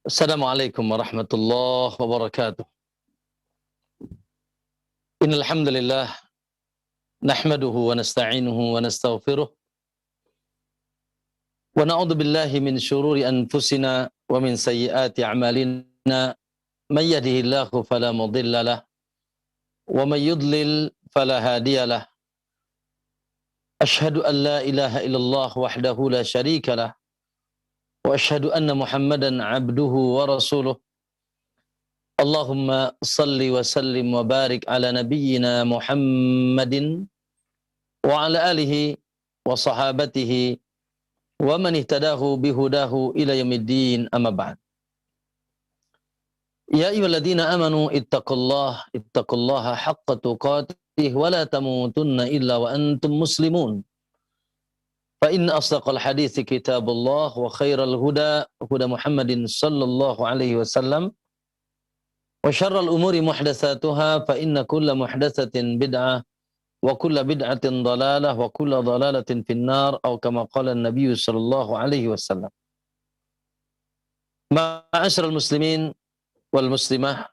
Assalamualaikum warahmatullahi wabarakatuh. Innal hamdalillah nahmaduhu wa nasta'inuhu wa nastaghfiruh wa na'udzu billahi min shururi anfusina wa min sayyiati a'malina. May yahdihillahu fala mudilla lahu wa may yudlil fala hadiya lahu. Asyhadu an la ilaha illallah wahdahu la syarika lahu wa asyhadu anna Muhammadan 'abduhu wa rasuluh. Allahumma salli wa sallim wa barik ala nabiyyina Muhammadin wa ala alihi wa sahabatihi wa man ihtadahu bihudahu ila yaumiddin, amma ba'd. Ya ayyuhalladzina amanu ittaqullaha haqqa tuqatih wa la tamutunna illa wa antum muslimun. Fa inna asdaqal hadithi kitabullah wa khairal huda Muhammadin sallallahu alaihi wasallam. Wa syarrul umuri muhdatsatuha fa inna kulla muhdatsatin bid'ah wa kulla bid'atin dhalalah wa kulla dhalalatin finnar, atau kama qala an-nabiy sallallahu alaihi wasallam. Ma'asyiral muslimin wal muslimah,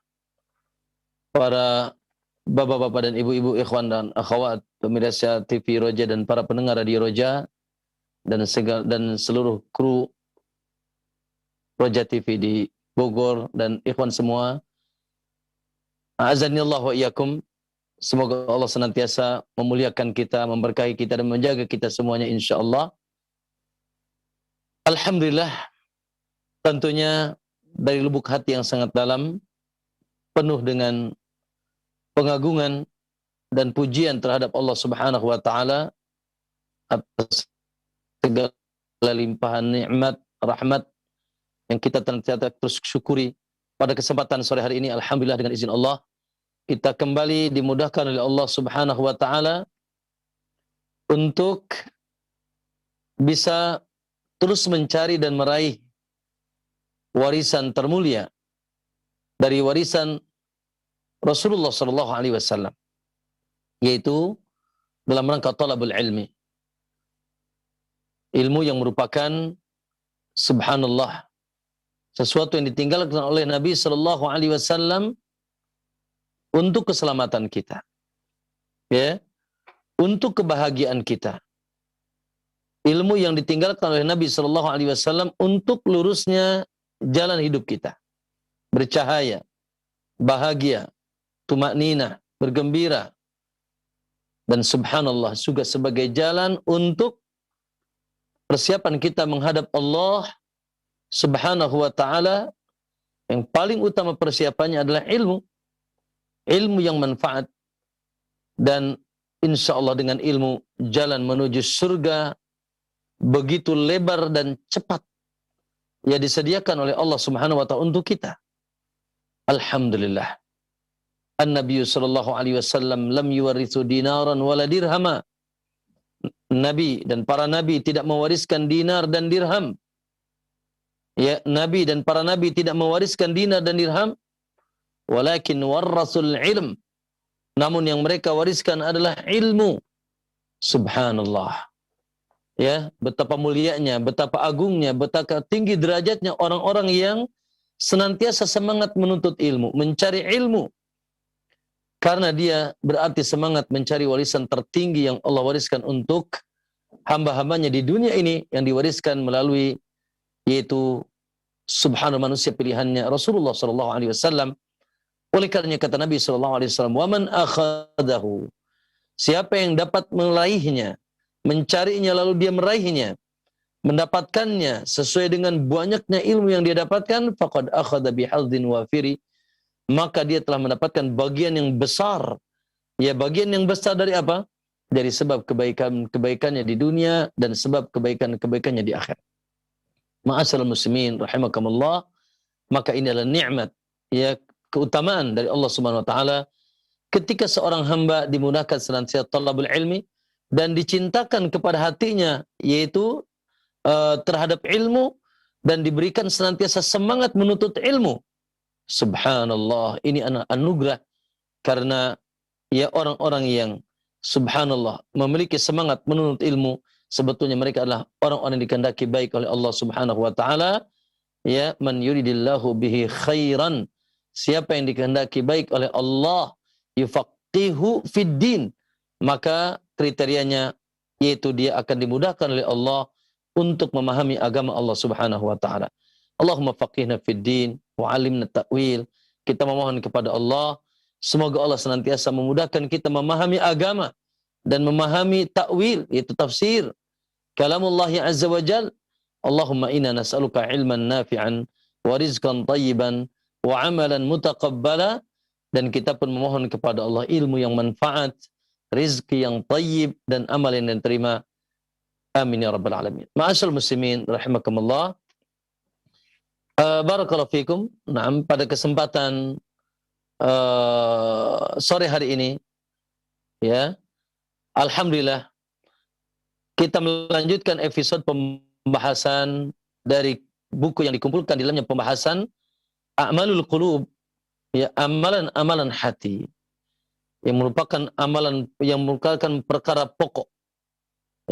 para bapak-bapak dan ibu-ibu, ikhwan dan akhwat pemirsa TV Roja dan para pendengar radio Roja dan seluruh kru Roja TV di Bogor dan ikhwan semua. A'azanillah wa iyyakum. Semoga Allah senantiasa memuliakan kita, memberkahi kita dan menjaga kita semuanya insyaallah. Alhamdulillah, tentunya dari lubuk hati yang sangat dalam, penuh dengan pengagungan dan pujian terhadap Allah Subhanahu wa taala atas segala limpahan nikmat, rahmat yang kita terus syukuri. Pada kesempatan sore hari ini, alhamdulillah dengan izin Allah, kita kembali dimudahkan oleh Allah Subhanahu wa taala untuk bisa terus mencari dan meraih warisan termulia dari warisan Rasulullah sallallahu alaihi wasallam, yaitu dalam rangka talabul ilmi. Ilmu yang merupakan, subhanallah, sesuatu yang ditinggalkan oleh Nabi sallallahu alaihi wasallam untuk keselamatan kita, ya, untuk kebahagiaan kita. Ilmu yang ditinggalkan oleh Nabi sallallahu alaihi wasallam untuk lurusnya jalan hidup kita, bercahaya, bahagia, tumakninah, bergembira, dan subhanallah juga sebagai jalan untuk persiapan kita menghadap Allah Subhanahu wa taala. Yang paling utama persiapannya adalah ilmu yang manfaat, dan insya Allah dengan ilmu jalan menuju surga begitu lebar dan cepat ya disediakan oleh Allah Subhanahu wa taala untuk kita. Alhamdulillah. An-Nabi sallallahu alaihi wasallam lam yuwarithu dinaran wala dirhama. Nabi dan para nabi tidak mewariskan dinar dan dirham. Ya, Nabi dan para nabi tidak mewariskan dinar dan dirham, walakin warasul ilm. Namun yang mereka wariskan adalah ilmu. Subhanallah. Ya, betapa mulianya, betapa agungnya, betapa tinggi derajatnya orang-orang yang senantiasa semangat menuntut ilmu, mencari ilmu. Karena dia berarti semangat mencari warisan tertinggi yang Allah wariskan untuk hamba-hambanya di dunia ini, yang diwariskan melalui, yaitu subhanallah, manusia pilihannya Rasulullah sallallahu alaihi wasallam. Oleh karenanya kata Nabi sallallahu alaihi wasallam, "Wa man akhadahu." Siapa yang dapat meraihnya, mencarinya lalu dia meraihnya, mendapatkannya sesuai dengan banyaknya ilmu yang dia dapatkan, faqad akhadha bihadzin wafiri, maka dia telah mendapatkan bagian yang besar. Ya, bagian yang besar dari apa? Dari sebab kebaikannya di dunia dan sebab kebaikannya di akhirat. Ma'asyiral muslimin rahimakumullah, maka ini adalah nikmat, ya, keutamaan dari Allah Subhanahu wa taala ketika seorang hamba dimudahkan senantiasa talabul ilmi dan dicintakan kepada hatinya, yaitu terhadap ilmu, dan diberikan senantiasa semangat menuntut ilmu. Subhanallah, ini anugerah. Karena ya orang-orang yang subhanallah memiliki semangat menuntut ilmu, sebetulnya mereka adalah orang-orang yang dikehendaki baik oleh Allah Subhanahu wa taala, ya, man yuridillahu bihi khairan, siapa yang dikehendaki baik oleh Allah, yufaqihu fid din, maka kriterianya yaitu dia akan dimudahkan oleh Allah untuk memahami agama Allah Subhanahu wa taala. Allahumma faqihna fid din wa 'allimna ta'wil. Kita memohon kepada Allah, semoga Allah senantiasa memudahkan kita memahami agama dan memahami ta'wil, yaitu tafsir kalamullah azza wa jal. Allahumma inna nas'aluka ilman nafi'an wa rizqan tayyiban wa amalan mutaqabbala. Dan kita pun memohon kepada Allah ilmu yang manfaat, rizki yang tayyib, dan amal yang diterima. Amin ya rabbal alamin. Ma'asyal muslimin rahimakumullah. Barakallahu fikum. Nah, pada kesempatan sore hari ini, ya, alhamdulillah kita melanjutkan episode pembahasan dari buku yang dikumpulkan di dalamnya pembahasan A'malul Qulub, ya, amalan-amalan hati, yang merupakan amalan yang merupakan perkara pokok,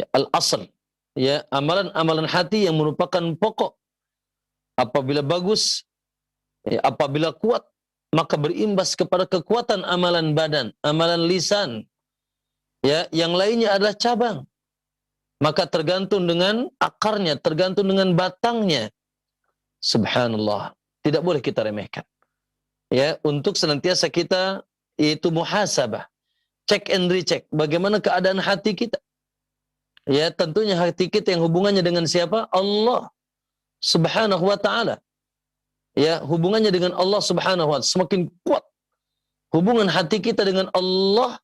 ya, al-asl, ya, amalan-amalan hati yang merupakan pokok. Apabila bagus, ya, apabila kuat, maka berimbas kepada kekuatan amalan badan, amalan lisan, ya, yang lainnya adalah cabang. Maka tergantung dengan akarnya, tergantung dengan batangnya. Subhanallah, tidak boleh kita remehkan. Ya, untuk senantiasa kita yaitu muhasabah, check and recheck, bagaimana keadaan hati kita. Ya, tentunya hati kita yang hubungannya dengan siapa? Allah Subhanahu wa ta'ala. Ya, hubungannya dengan Allah Subhanahu wa ta'ala semakin kuat hubungan hati kita dengan Allah,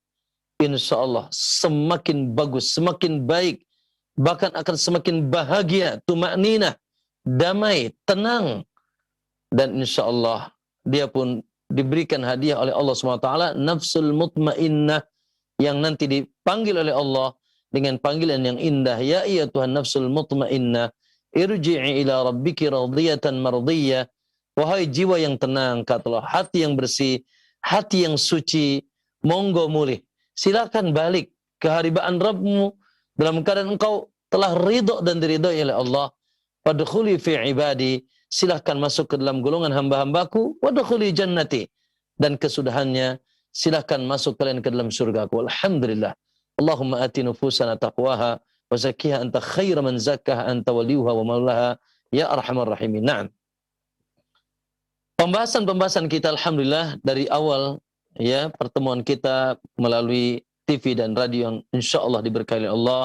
insya Allah semakin bagus, semakin baik, bahkan akan semakin bahagia, tuma'ninah, damai, tenang. Dan insya Allah dia pun diberikan hadiah oleh Allah SWT, nafsul mutmainnah, yang nanti dipanggil oleh Allah dengan panggilan yang indah, ya iya Tuhan nafsul mutmainnah, irji'i ila rabbiki radiyatan mardiyah. Wahai jiwa yang tenang, katalah, hati yang bersih, hati yang suci, monggo mulih, silakan balik ke haribaan Rabbmu dalam keadaan engkau telah ridho dan diridhoi oleh Allah. Wadkhuli fi ibadi, silahkan masuk ke dalam golongan hamba-hambaku. Wadkhuli jannati, dan kesudahannya silahkan masuk kalian ke dalam surgaku. Alhamdulillah. Allahumma ati nufusana taqwaha wa zakkiha anta khaira man zakkaha anta waliyuha wa maulaha ya arhamar rahimin. Naam. Pembahasan kita alhamdulillah dari awal, ya, pertemuan kita melalui TV dan radio yang insyaallah diberkahi oleh Allah,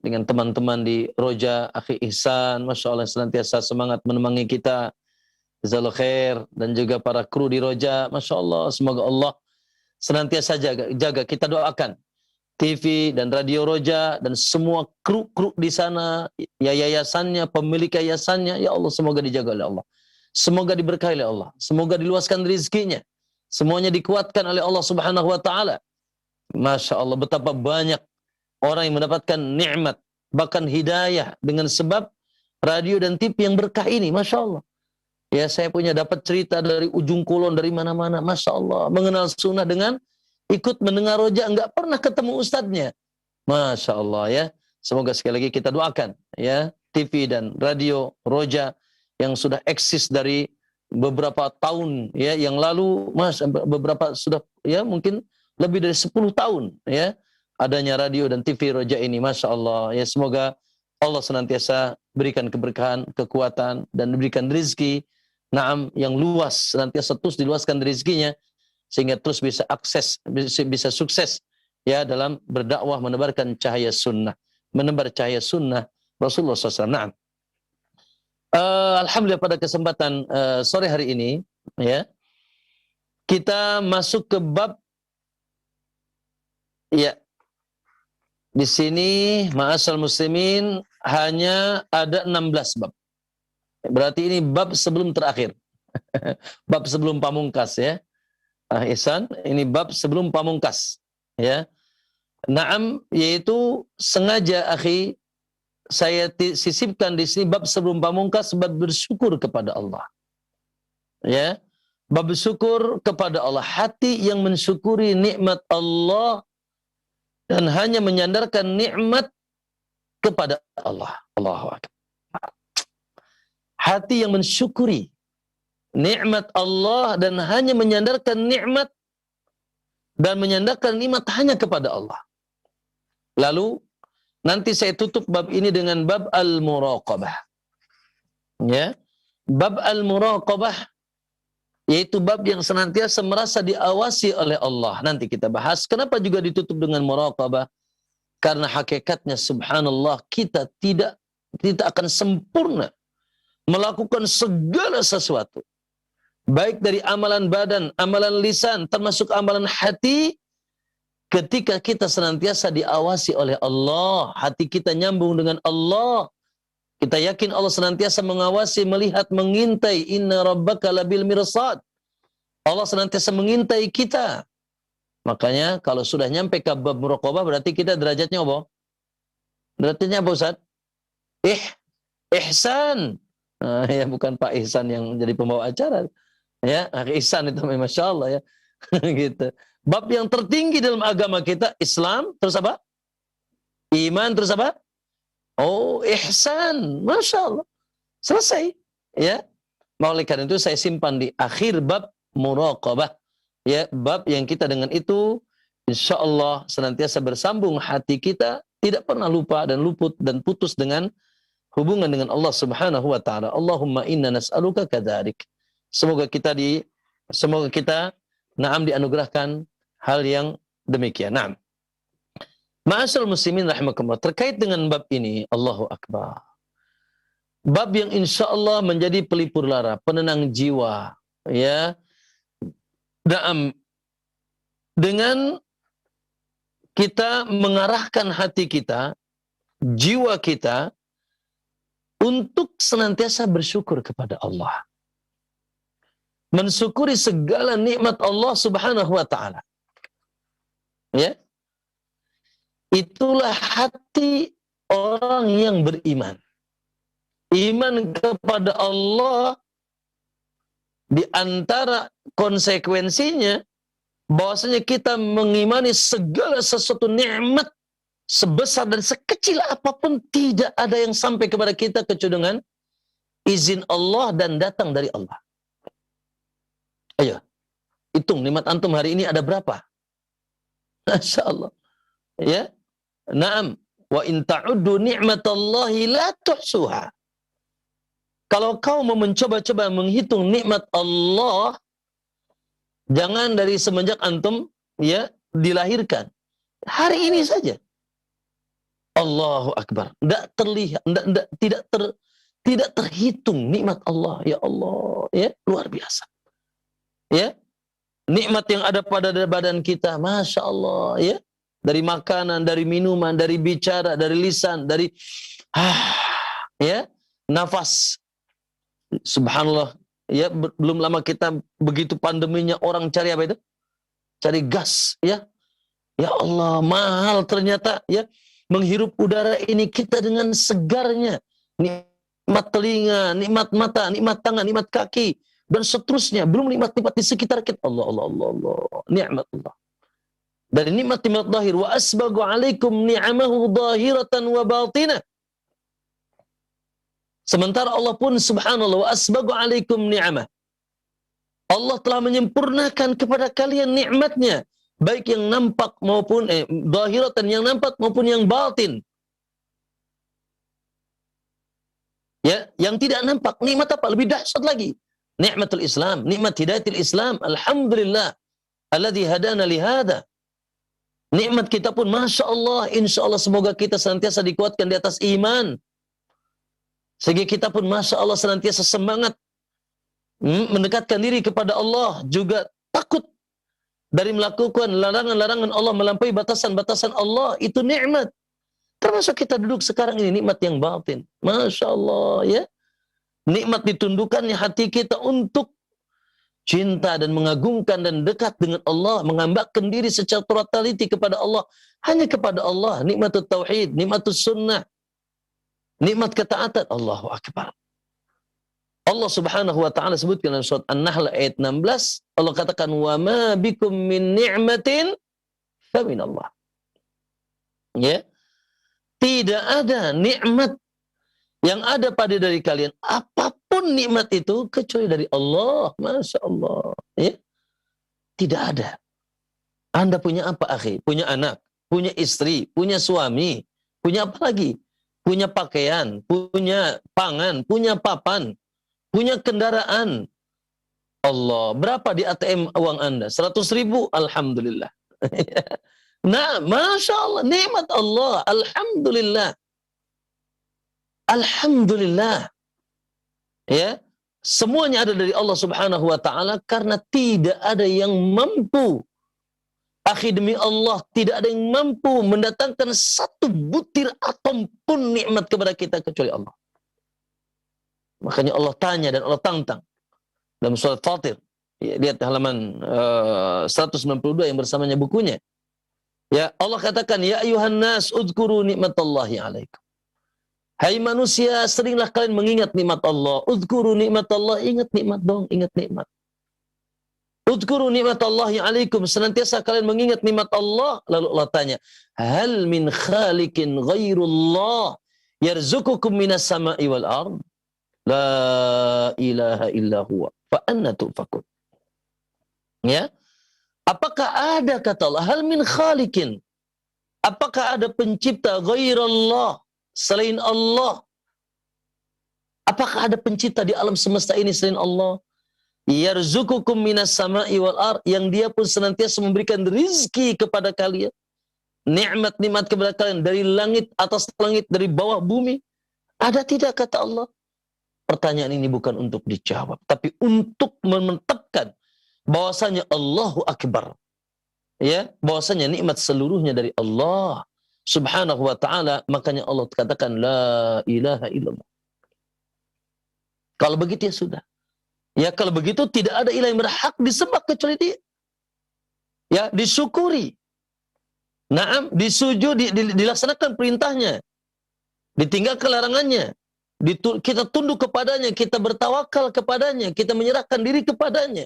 dengan teman-teman di Roja, Akhi Ihsan, Masya Allah senantiasa semangat menemani kita, jazakallahu khair, dan juga para kru di Roja, Masya Allah, semoga Allah senantiasa jaga. Kita doakan TV dan radio Roja dan semua kru di sana, ya, yayasannya, pemilik yayasannya, ya Allah semoga dijaga oleh Allah, semoga diberkahi oleh Allah, semoga diluaskan rezekinya, semuanya dikuatkan oleh Allah Subhanahu wa taala. Masya Allah, betapa banyak orang yang mendapatkan nikmat, bahkan hidayah dengan sebab radio dan TV yang berkah ini. Masya Allah. Ya, saya punya dapat cerita dari ujung kulon, dari mana-mana. Masya Allah. Mengenal sunnah dengan ikut mendengar Roja, enggak pernah ketemu ustadznya. Masya Allah, ya. Semoga sekali lagi kita doakan, ya, TV dan radio Roja yang sudah eksis dari beberapa tahun, ya, yang lalu, beberapa sudah, ya, mungkin lebih dari 10 tahun, ya, adanya radio dan TV Roja ini. Masya Allah, ya, semoga Allah senantiasa berikan keberkahan, kekuatan, dan diberikan rezeki, naam, yang luas, senantiasa terus diluaskan rezekinya, sehingga terus bisa bisa sukses, ya, dalam berdakwah, menebarkan cahaya sunnah, menebar cahaya sunnah Rasulullah SAW. Naam. Alhamdulillah pada kesempatan sore hari ini, ya, kita masuk ke bab, ya, di sini ma'asal muslimin hanya ada 16 bab. Berarti ini bab sebelum terakhir. Bab sebelum pamungkas, ya. Ihsan, ini bab sebelum pamungkas, ya. Naam, yaitu sengaja akhi saya sisipkan di sini bab sebelum pamungkas, bab bersyukur kepada Allah. Ya. Bab bersyukur kepada Allah, hati yang mensyukuri nikmat Allah dan hanya menyandarkan nikmat kepada Allah. Allahu Akbar. Hati yang mensyukuri nikmat Allah dan hanya menyandarkan nikmat dan menyandarkan nikmat hanya kepada Allah. Lalu nanti saya tutup bab ini dengan bab al-muraqabah. Ya. Bab al-muraqabah yaitu bab yang senantiasa merasa diawasi oleh Allah. Nanti kita bahas kenapa juga ditutup dengan muraqabah. Karena hakikatnya subhanallah kita tidak akan sempurna melakukan segala sesuatu. Baik dari amalan badan, amalan lisan, termasuk amalan hati, ketika kita senantiasa diawasi oleh Allah, hati kita nyambung dengan Allah, kita yakin Allah senantiasa mengawasi, melihat, mengintai. Inna rabbaka labil mirsad. Allah senantiasa mengintai kita. Makanya kalau sudah nyampe ke bab muraqabah berarti kita derajatnya apa? Derajatnya apa Ustaz? Ihsan. Nah, ya bukan Pak Ihsan yang jadi pembawa acara. Ya, Ihsan itu Masya Allah ya. Gitu. Bab yang tertinggi dalam agama kita Islam, terus apa? Iman, terus apa? Oh, ihsan. Masya Allah. Selesai. Ya. Oleh karena itu saya simpan di akhir bab muraqabah. Ya, bab yang kita dengan itu insya Allah senantiasa bersambung hati kita, tidak pernah lupa dan luput dan putus dengan hubungan dengan Allah Subhanahu wa taala. Allahumma inna nas'aluka kadzalik. Semoga kita dianugerahkan hal yang demikian. Naam. Ma'asyiral muslimin rahimakumullah, terkait dengan bab ini, Allahu akbar. Bab yang insya Allah menjadi pelipur lara, penenang jiwa, ya. Dengan kita mengarahkan hati kita, jiwa kita untuk senantiasa bersyukur kepada Allah. Mensyukuri segala nikmat Allah Subhanahu wa taala. Ya. Itulah hati orang yang beriman. Iman kepada Allah di antara konsekuensinya bahwasanya kita mengimani segala sesuatu nikmat sebesar dan sekecil apapun tidak ada yang sampai kepada kita kecuali dengan izin Allah dan datang dari Allah. Ayo, hitung nikmat antum hari ini ada berapa? Masya Allah. Ya, naam. Wa in ta'uddu ni'matallahi la tuhsuha. Kalau kau mau mencoba-coba menghitung nikmat Allah, jangan dari semenjak antum ya dilahirkan. Hari ini saja. Allahu akbar. Tidak terlihat, tidak terhitung nikmat Allah. Ya Allah, ya luar biasa. Ya, nikmat yang ada pada badan kita, masya Allah, ya. Dari makanan, dari minuman, dari bicara, dari lisan, dari ya, nafas. Subhanallah, ya belum lama kita begitu pandeminya orang cari apa itu? Cari gas, ya. Ya Allah, mahal ternyata, ya. Menghirup udara ini kita dengan segarnya. Nikmat telinga, nikmat mata, nikmat tangan, nikmat kaki, dan seterusnya. Belum nikmat-nikmat di sekitar kita. Allah. Nikmat Allah. Dari nikmat-nikmat zahir. Wa asbagu alaikum ni'amahu zahiratan wa batinah. Sementara Allah pun subhanallah wa asbagu alaikum ni'amah. Allah telah menyempurnakan kepada kalian nikmatnya. Baik yang nampak maupun zahiratan yang nampak maupun yang batin. Ya, yang tidak nampak nikmat apa? Lebih dahsyat lagi. Nikmatul Islam, nikmat hidayatul Islam. Alhamdulillah alladzi hadana li hada. Nikmat kita pun masya Allah, insya Allah semoga kita senantiasa dikuatkan di atas iman. Sehingga kita pun masya Allah senantiasa semangat mendekatkan diri kepada Allah, juga takut dari melakukan larangan-larangan Allah, melampaui batasan-batasan Allah. Itu nikmat. Termasuk kita duduk sekarang ini nikmat yang batin. Masya Allah, ya. Nikmat ditundukkannya hati kita untuk cinta dan mengagungkan dan dekat dengan Allah, mengambakkan diri secara totaliti kepada Allah, hanya kepada Allah. Nikmatul tauhid, nikmatul sunnah, nikmat ketaatan. Allahu akbar. Allah Subhanahu wa taala sebutkan dalam surat An-Nahl ayat 16, Allah katakan wa ma bikum min ni'matin fa min Allah. Ya. Tidak ada nikmat yang ada pada dari kalian apapun apapun nikmat itu kecuali dari Allah. Masya Allah. Ya? Tidak ada. Anda punya apa, akhi? Punya anak, punya istri, punya suami, punya apa lagi? Punya pakaian, punya pangan, punya papan, punya kendaraan. Allah, berapa di ATM uang Anda? 100.000, Alhamdulillah. Nah, Masya Allah, nikmat Allah, Alhamdulillah. Alhamdulillah. Ya, semuanya ada dari Allah Subhanahu wa taala karena tidak ada yang mampu. Akhi, demi Allah, tidak ada yang mampu mendatangkan satu butir atom pun nikmat kepada kita kecuali Allah. Makanya Allah tanya dan Allah tantang dalam surat Fatir. Ya, lihat halaman 192 yang bersamanya bukunya. Ya, Allah katakan, ya ayuhan nas udhkuru nikmatallahi alaikum. Hai manusia, seringlah kalian mengingat nikmat Allah. Udhkuru nikmatallah, ingat nikmat dong, ingat nikmat. Udhkuru nikmatallahi alaikum, senantiasa kalian mengingat nikmat Allah. Lalu Allah tanya, hal min khaliqin ghairullah yarzukukum minas sama'i wal ard? La ilaha illa huwa fa anna tufakun. Ya, apakah ada, kata Allah, hal min khaliqin, apakah ada pencipta ghairallah, selain Allah? Apakah ada pencipta di alam semesta ini selain Allah? Yarzukukum minas sama'i wal ard, yang dia pun senantiasa memberikan rizki kepada kalian, nikmat-nikmat kepada kalian dari langit, atas langit, dari bawah bumi. Ada tidak, kata Allah? Pertanyaan ini bukan untuk dijawab, tapi untuk menetapkan bahwasanya Allahu Akbar. Ya, bahwasanya nikmat seluruhnya dari Allah Subhanahu wa taala. Makanya Allah katakan la ilaha illallah. Kalau begitu ya sudah. Ya, kalau begitu tidak ada ilah yang berhak disembah kecuali Dia. Ya, disyukuri. Naam, disujud, dilaksanakan perintahnya. Ditinggalkan larangannya. Kita tunduk kepadanya, kita bertawakal kepadanya, kita menyerahkan diri kepadanya.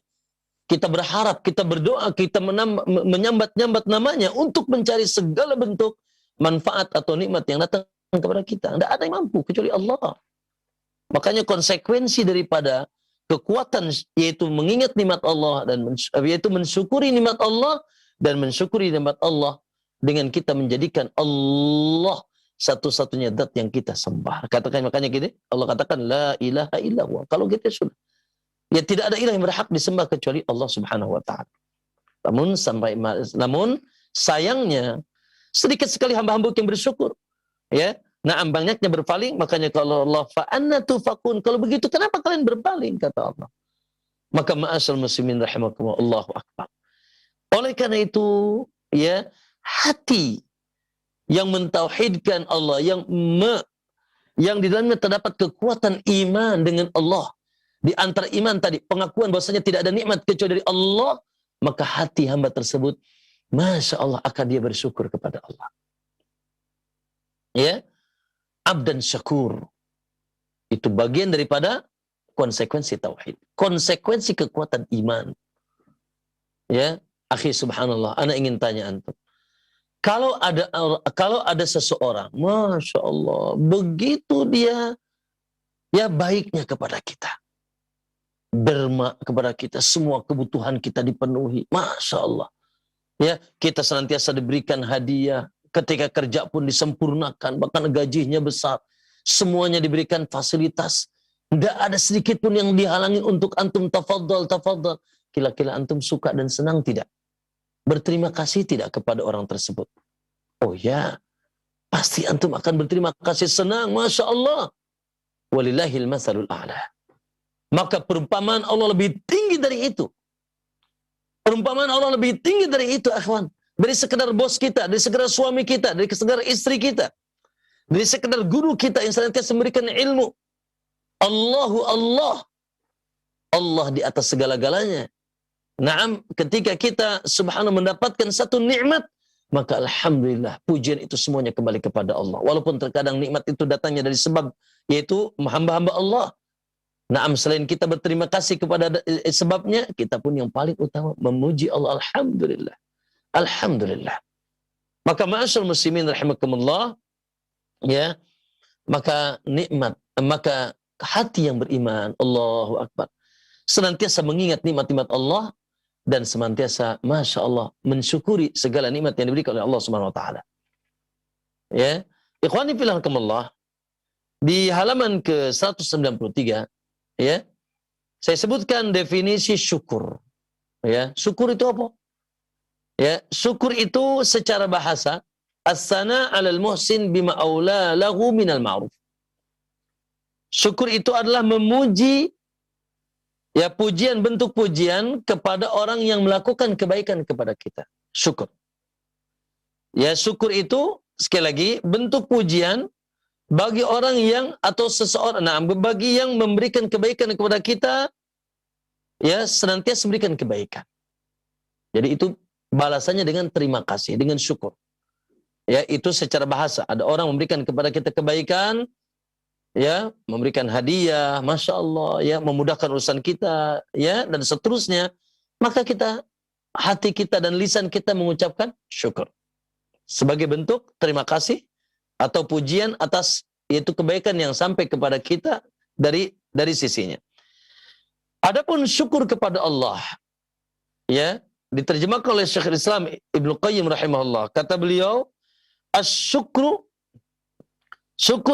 Kita berharap, kita berdoa, kita menyambat-nyambat namanya untuk mencari segala bentuk manfaat atau nikmat yang datang kepada kita. Tidak ada yang mampu kecuali Allah. Makanya konsekuensi daripada kekuatan yaitu mengingat nikmat Allah dan yaitu mensyukuri nikmat Allah dan mensyukuri nikmat Allah dengan kita menjadikan Allah satu-satunya zat yang kita sembah. Katakan, makanya gini, Allah katakan la ilaha illallah. Kalau kita sudah, ya tidak ada ilah yang berhak disembah kecuali Allah Subhanahu wa taala. Namun sayangnya sedikit sekali hamba-hamba yang bersyukur. Ya, nah banyaknya berpaling. Makanya kalau Allah fa anna tufakun, kalau begitu kenapa kalian berpaling, kata Allah. Maka ma'asal muslimin rahimakumullah, Allahu akbar. Oleh karena itu, ya, hati yang mentauhidkan Allah, yang di dalamnya terdapat kekuatan iman dengan Allah. Di antara iman tadi, pengakuan bahwasanya tidak ada nikmat kecuali dari Allah, maka hati hamba tersebut, Masya Allah, akan dia bersyukur kepada Allah. Ya, abdan syakur. Itu bagian daripada konsekuensi tauhid. Konsekuensi kekuatan iman. Ya, akhi subhanallah, ana ingin tanya antum. Kalau ada seseorang, Masya Allah, begitu dia ya baiknya kepada kita, derma kepada kita, semua kebutuhan kita dipenuhi, Masya Allah. Ya, kita senantiasa diberikan hadiah, ketika kerja pun disempurnakan, bahkan gajinya besar, semuanya diberikan fasilitas, tidak ada sedikit pun yang dihalangi untuk antum tafadhal, tafadhal. Kira-kira antum suka dan senang tidak? Berterima kasih tidak kepada orang tersebut? Oh ya, pasti antum akan berterima kasih, senang, Masya Allah. Walillahil mathalul a'la. Maka perumpamaan Allah lebih tinggi dari itu. Perumpamaan Allah lebih tinggi dari itu, akhwan. Dari sekedar bos kita, dari sekedar suami kita, dari sekedar istri kita, dari sekedar guru kita yang senantiasa memberikan ilmu. Allah di atas segala-galanya. Naam, ketika kita subhanallah mendapatkan satu nikmat, maka alhamdulillah, pujian itu semuanya kembali kepada Allah. Walaupun terkadang nikmat itu datangnya dari sebab, yaitu hamba-hamba Allah. Naam, selain kita berterima kasih kepada sebabnya, kita pun yang paling utama memuji Allah. Alhamdulillah. Alhamdulillah. Maka ma'asyar muslimin rahimakumullah, ya, maka nikmat, maka hati yang beriman. Allahu Akbar. Senantiasa mengingat nikmat-nikmat Allah dan senantiasa, Masya Allah, mensyukuri segala nikmat yang diberikan oleh Allah Subhanahu Wa Taala. Ya, ikhwani fillah rahimakumullah, di halaman ke 193, ya, saya sebutkan definisi syukur. Ya, syukur itu apa? Ya, syukur itu secara bahasa as-sana 'alal muhsin bima aula lahu minal ma'ruf. Syukur itu adalah memuji, ya, pujian, bentuk pujian kepada orang yang melakukan kebaikan kepada kita. Syukur. Ya, syukur itu sekali lagi bentuk pujian bagi orang yang atau seseorang, nah, bagi yang memberikan kebaikan kepada kita, ya, senantiasa memberikan kebaikan. Jadi itu balasannya dengan terima kasih, dengan syukur. Ya, itu secara bahasa. Ada orang memberikan kepada kita kebaikan, ya, memberikan hadiah, Masya Allah, ya, memudahkan urusan kita, ya, dan seterusnya, maka kita, hati kita dan lisan kita mengucapkan syukur sebagai bentuk terima kasih atau pujian atas yaitu kebaikan yang sampai kepada kita dari sisinya. Adapun syukur kepada Allah, ya, diterjemahkan oleh Syekhul Islam Ibnu Qayyim rahimahullah. Kata beliau, syukur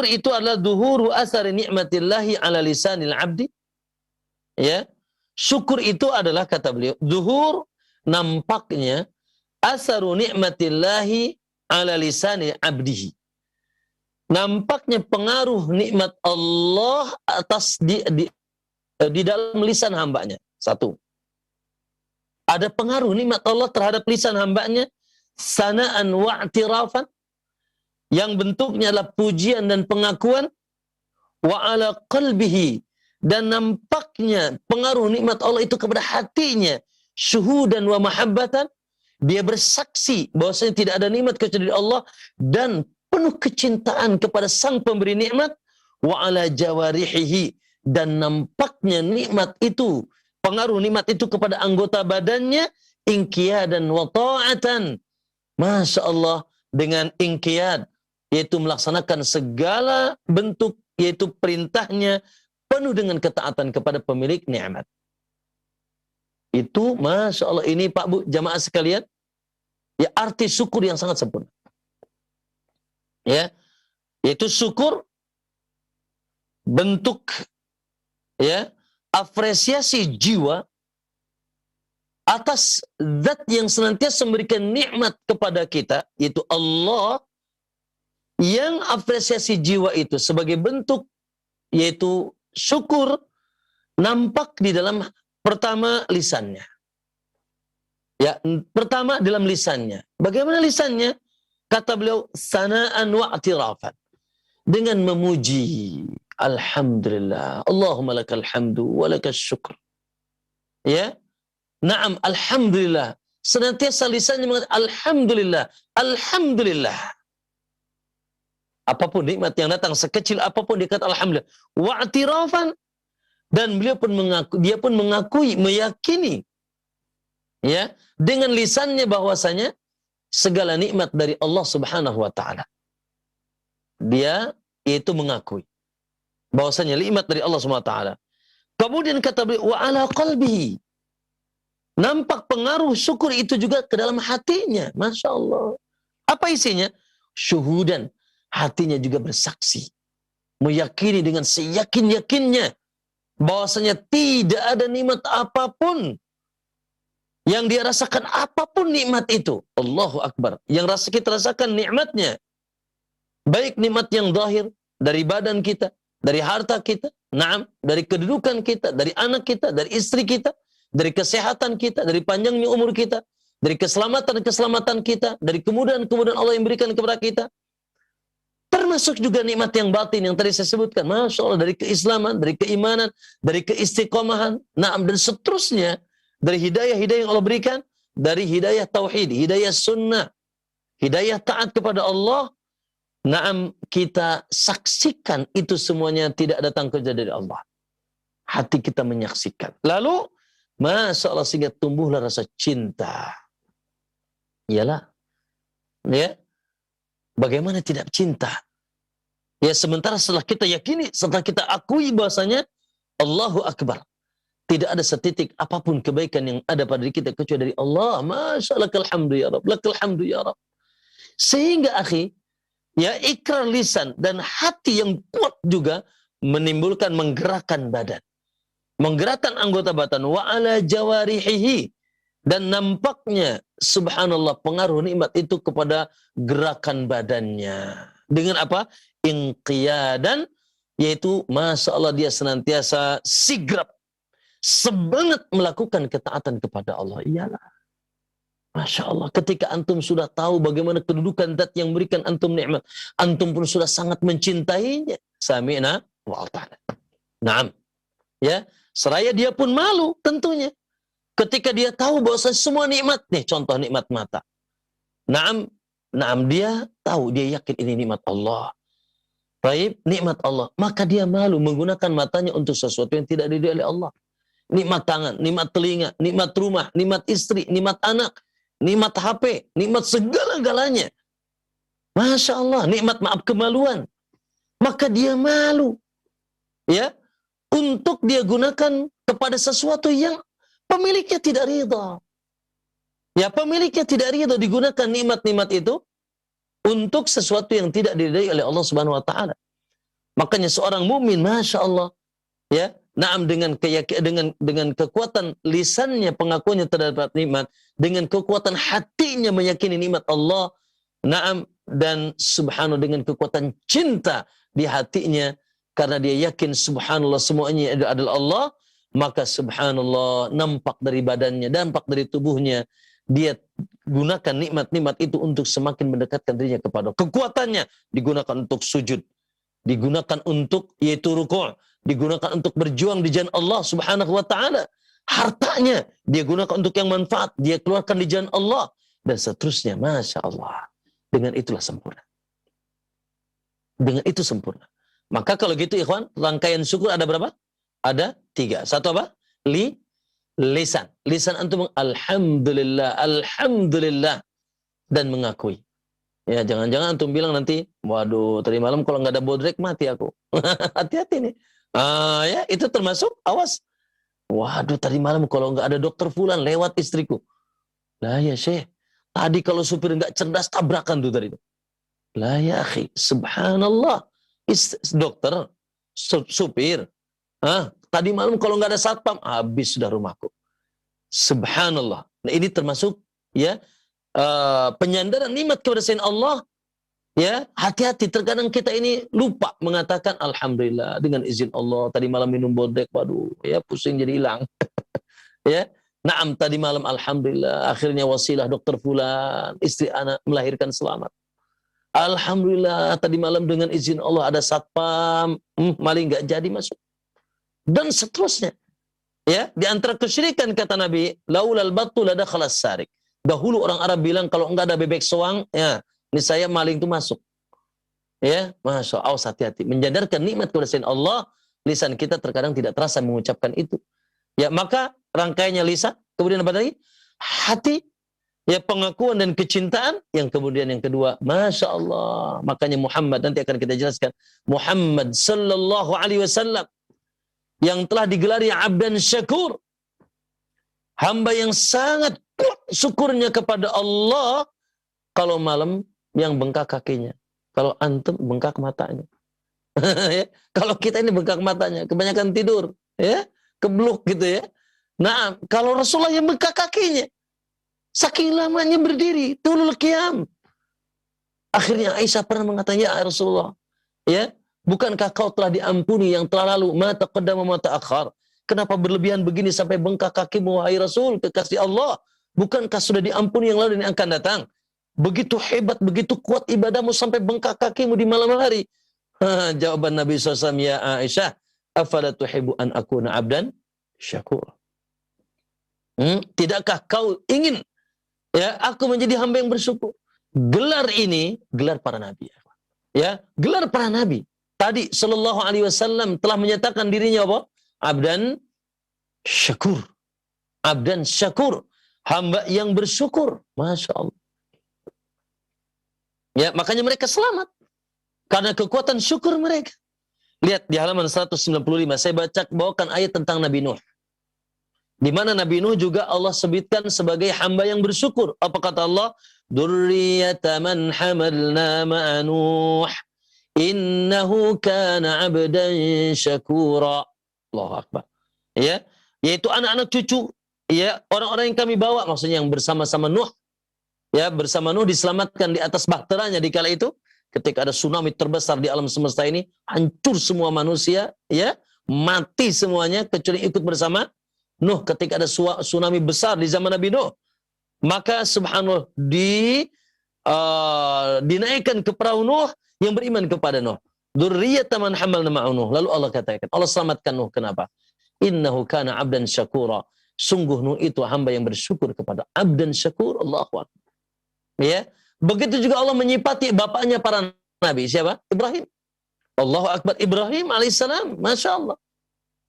itu adalah duhuru asari ni'matillahi ala lisanil abdi. Ya. Syukur itu adalah, kata beliau, duhur, nampaknya asaru ni'matillahi ala lisanil abdihi. Nampaknya pengaruh nikmat Allah atas di dalam lisan hambanya. Satu. Ada pengaruh nikmat Allah terhadap lisan hambanya, sana'an wa'tirafan, yang bentuknya adalah pujian dan pengakuan, wa ala qalbihi, dan nampaknya pengaruh nikmat Allah itu kepada hatinya, syuhudan wa mahabbatan, dia bersaksi bahwasanya tidak ada nikmat kecuali dari Allah dan penuh kecintaan kepada sang pemberi nikmat, wa ala jawarihihi, dan nampaknya nikmat itu, pengaruh nikmat itu kepada anggota badannya, inqiyadan wa ta'atan, Masya Allah, dengan inqiyad, yaitu melaksanakan segala bentuk, yaitu perintahnya, penuh dengan ketaatan kepada pemilik nikmat. Itu, Masya Allah, ini Pak Bu, jamaah sekalian, ya, arti syukur yang sangat sempurna. Ya, yaitu syukur bentuk, ya, apresiasi jiwa atas zat yang senantiasa memberikan nikmat kepada kita, yaitu Allah, yang apresiasi jiwa itu sebagai bentuk, yaitu syukur, nampak di dalam pertama lisannya. Ya, pertama dalam lisannya. Bagaimana lisannya? Kata beliau, sana'an wa'tirafan, dengan memuji, alhamdulillah, Allahumma lakal hamdu wa lakal syukr. Ya, na'am, alhamdulillah, senantiasa lisannya mengatakan alhamdulillah, alhamdulillah. Apapun nikmat yang datang, sekecil apapun dia kata alhamdulillah. Wa'tirafan, dan beliau pun mengaku, dia pun mengakui, meyakini, ya, dengan lisannya bahwasanya segala nikmat dari Allah Subhanahu wa taala. Dia itu mengakui bahwasanya nikmat dari Allah Subhanahu wa taala. Kemudian kata beliau, wa ala qalbihi, nampak pengaruh syukur itu juga ke dalam hatinya. Masya Allah. Apa isinya? Syuhudan, hatinya juga bersaksi, meyakini dengan seyakin-yakinnya bahwasanya tidak ada nikmat apapun yang dia rasakan, apapun nikmat itu, Allahu Akbar, yang kita rasakan nikmatnya, baik nikmat yang zahir dari badan kita, dari harta kita, na'am, dari kedudukan kita, dari anak kita, dari istri kita, dari kesehatan kita, dari panjangnya umur kita, dari keselamatan kita, dari kemudahan-kemudahan Allah yang berikan kepada kita. Termasuk juga nikmat yang batin yang tadi saya sebutkan, Masya Allah, dari keislaman, dari keimanan, dari keistiqomahan, na'am, dan seterusnya, dari hidayah-hidayah yang Allah berikan, dari hidayah tauhid, hidayah sunnah, hidayah taat kepada Allah, na'am, kita saksikan itu semuanya tidak datang kerja dari Allah. Hati kita menyaksikan. Lalu, Masya Allah, sehingga tumbuhlah rasa cinta. Iyalah. Ya. Bagaimana tidak cinta? Ya, sementara setelah kita yakini, setelah kita akui bahasanya Allahu Akbar, tidak ada setitik apapun kebaikan yang ada pada diri kita kecuali dari Allah. Masya Allah, lakal hamdu ya Rabb, lakal hamdu ya Rabb. Sehingga akhi, ya, ikrar lisan dan hati yang kuat juga menimbulkan menggerakkan badan, menggerakkan anggota badan, wa ala jawarihihi, dan nampaknya subhanallah pengaruh nikmat itu kepada gerakan badannya. Dengan apa? Inqiyadan, yaitu masya Allah dia senantiasa sigrap, semangat melakukan ketaatan kepada Allah. Iyalah, masya Allah, ketika antum sudah tahu bagaimana kedudukan zat yang memberikan antum nikmat, antum pun sudah sangat mencintainya. Sami'na wa ata'na. Naam. Ya, seraya dia pun malu tentunya ketika dia tahu bahwa semua nikmat, nih contoh nikmat mata. Naam, dia tahu, dia yakin ini nikmat Allah. Baik, nikmat Allah. Maka dia malu menggunakan matanya untuk sesuatu yang tidak diridhai oleh Allah. Nikmat tangan, nikmat telinga, nikmat rumah, nikmat istri, nikmat anak, nikmat HP, nikmat segala-galanya. Masya Allah, nikmat maaf kemaluan. Maka dia malu. Ya, untuk dia gunakan kepada sesuatu yang pemiliknya tidak ridha. Ya, pemiliknya tidak ridha digunakan nikmat-nikmat itu untuk sesuatu yang tidak diridhai oleh Allah Subhanahu wa taala. Makanya seorang mukmin, masya Allah, ya, naam, dengan kekuatan lisannya pengakuannya terhadap nikmat, dengan kekuatan hatinya meyakini nikmat Allah, naam, dan subhanallah dengan kekuatan cinta di hatinya karena dia yakin subhanallah semuanya adalah Allah, maka subhanallah nampak dari badannya, nampak dari tubuhnya, dia gunakan nikmat-nikmat itu untuk semakin mendekatkan dirinya kepada kekuatannya, digunakan untuk sujud, digunakan untuk yaitu ruku', digunakan untuk berjuang di jalan Allah Subhanahu wa taala. Hartanya dia gunakan untuk yang manfaat, dia keluarkan di jalan Allah dan seterusnya. Masya Allah. Dengan itulah sempurna. Dengan itu sempurna. Maka kalau gitu ikhwan, rangkaian syukur ada berapa? Ada 3. Satu apa? Lisan. Lisan antum alhamdulillah, alhamdulillah, dan mengakui. Ya, jangan-jangan antum bilang nanti, waduh, tadi malam kalau nggak ada bodrek mati aku. Hati-hati nih. Ya, itu termasuk, awas. Waduh, tadi malam kalau nggak ada dokter fulan lewat istriku. Lah ya Syekh, tadi kalau supir nggak cerdas tabrakan tuh tadi. Lah ya akhi, subhanallah. Dokter, supir. Tadi malam kalau nggak ada satpam, habis sudah rumahku. Subhanallah. Nah, ini termasuk ya penyandaran nikmat kepada selain Allah. Ya, hati-hati, terkadang kita ini lupa mengatakan alhamdulillah dengan izin Allah. Tadi malam minum bodek, waduh, ya pusing jadi hilang. Ya, naam, tadi malam alhamdulillah akhirnya wasilah dokter fulan, istri anak melahirkan selamat. Alhamdulillah tadi malam dengan izin Allah ada satpam, maling nggak jadi masuk. Dan seterusnya. Ya, di antara kesyirikan kata Nabi, laulal batu lada khalas sarik. Dahulu orang Arab bilang kalau enggak ada bebek soang, ya, niscaya maling itu masuk. Ya, masya Allah, hati-hati. Menjadarkan nikmat kepada selain Allah, lisan kita terkadang tidak terasa mengucapkan itu. Ya, maka rangkaiannya lisan, kemudian apa tadi? Hati, ya, pengakuan dan kecintaan. Yang kemudian yang kedua, masya Allah. Makanya Muhammad, nanti akan kita jelaskan, Muhammad sallallahu alaihi wasallam yang telah digelari abdan syakur, hamba yang sangat kuat syukurnya kepada Allah kalau malam yang bengkak kakinya, kalau antum bengkak matanya. Ya, kalau kita ini bengkak matanya, kebanyakan tidur, ya, kebluk gitu ya. Nah, kalau Rasulullah yang bengkak kakinya, saking lamanya berdiri, tulul qiyam. Akhirnya Aisyah pernah mengatakan, ya Rasulullah, ya, bukankah kau telah diampuni yang telah lalu, ma taqaddama ma ta'akhkhar? Kenapa berlebihan begini sampai bengkak kakimu, wahai Rasul, kekasih Allah? Bukankah sudah diampuni yang lalu dan yang akan datang? Begitu hebat, begitu kuat ibadahmu sampai bengkak kakimu di malam hari. Jawaban Nabi SAW, ya Aisyah, afala tuhibbu an akuna abdan syakur? Tidakkah kau ingin, ya, aku menjadi hamba yang bersyukur? Gelar ini, gelar para nabi. Ya, gelar para nabi. Tadi sallallahu alaihi wasallam telah menyatakan dirinya apa? Abdan syakur. Abdan syakur. Hamba yang bersyukur. Masya Allah. Ya, makanya mereka selamat. Karena kekuatan syukur mereka. Lihat di halaman 195, saya bawakan ayat tentang Nabi Nuh. Di mana Nabi Nuh juga Allah sebutkan sebagai hamba yang bersyukur. Apa kata Allah? Dzurriyyata man hamalna ma'a Nuh. Innahu kana 'abdan syakura. Allahu Akbar. Ya, yaitu anak-anak cucu, ya, orang-orang yang kami bawa, maksudnya yang bersama-sama Nuh. Ya, bersama Nuh diselamatkan di atas bahteranya di kala itu. Ketika ada tsunami terbesar di alam semesta ini, hancur semua manusia, ya, mati semuanya kecuali ikut bersama Nuh ketika ada tsunami besar di zaman Nabi Nuh. Maka subhanallah dinaikkan ke perahu Nuh yang beriman kepada Nuh. Dzurriyyata man hamalna ma'a Nuh. Lalu Allah katakan, Allah selamatkan Nuh. Kenapa? Innahu kana 'abdan syakura. Sungguh Nuh itu hamba yang bersyukur kepada abdan syakur. Allahu Akbar. Ya. Begitu juga Allah menyifati bapaknya para nabi. Siapa? Ibrahim. Allahu Akbar. Ibrahim alaihissalam. Masya Allah.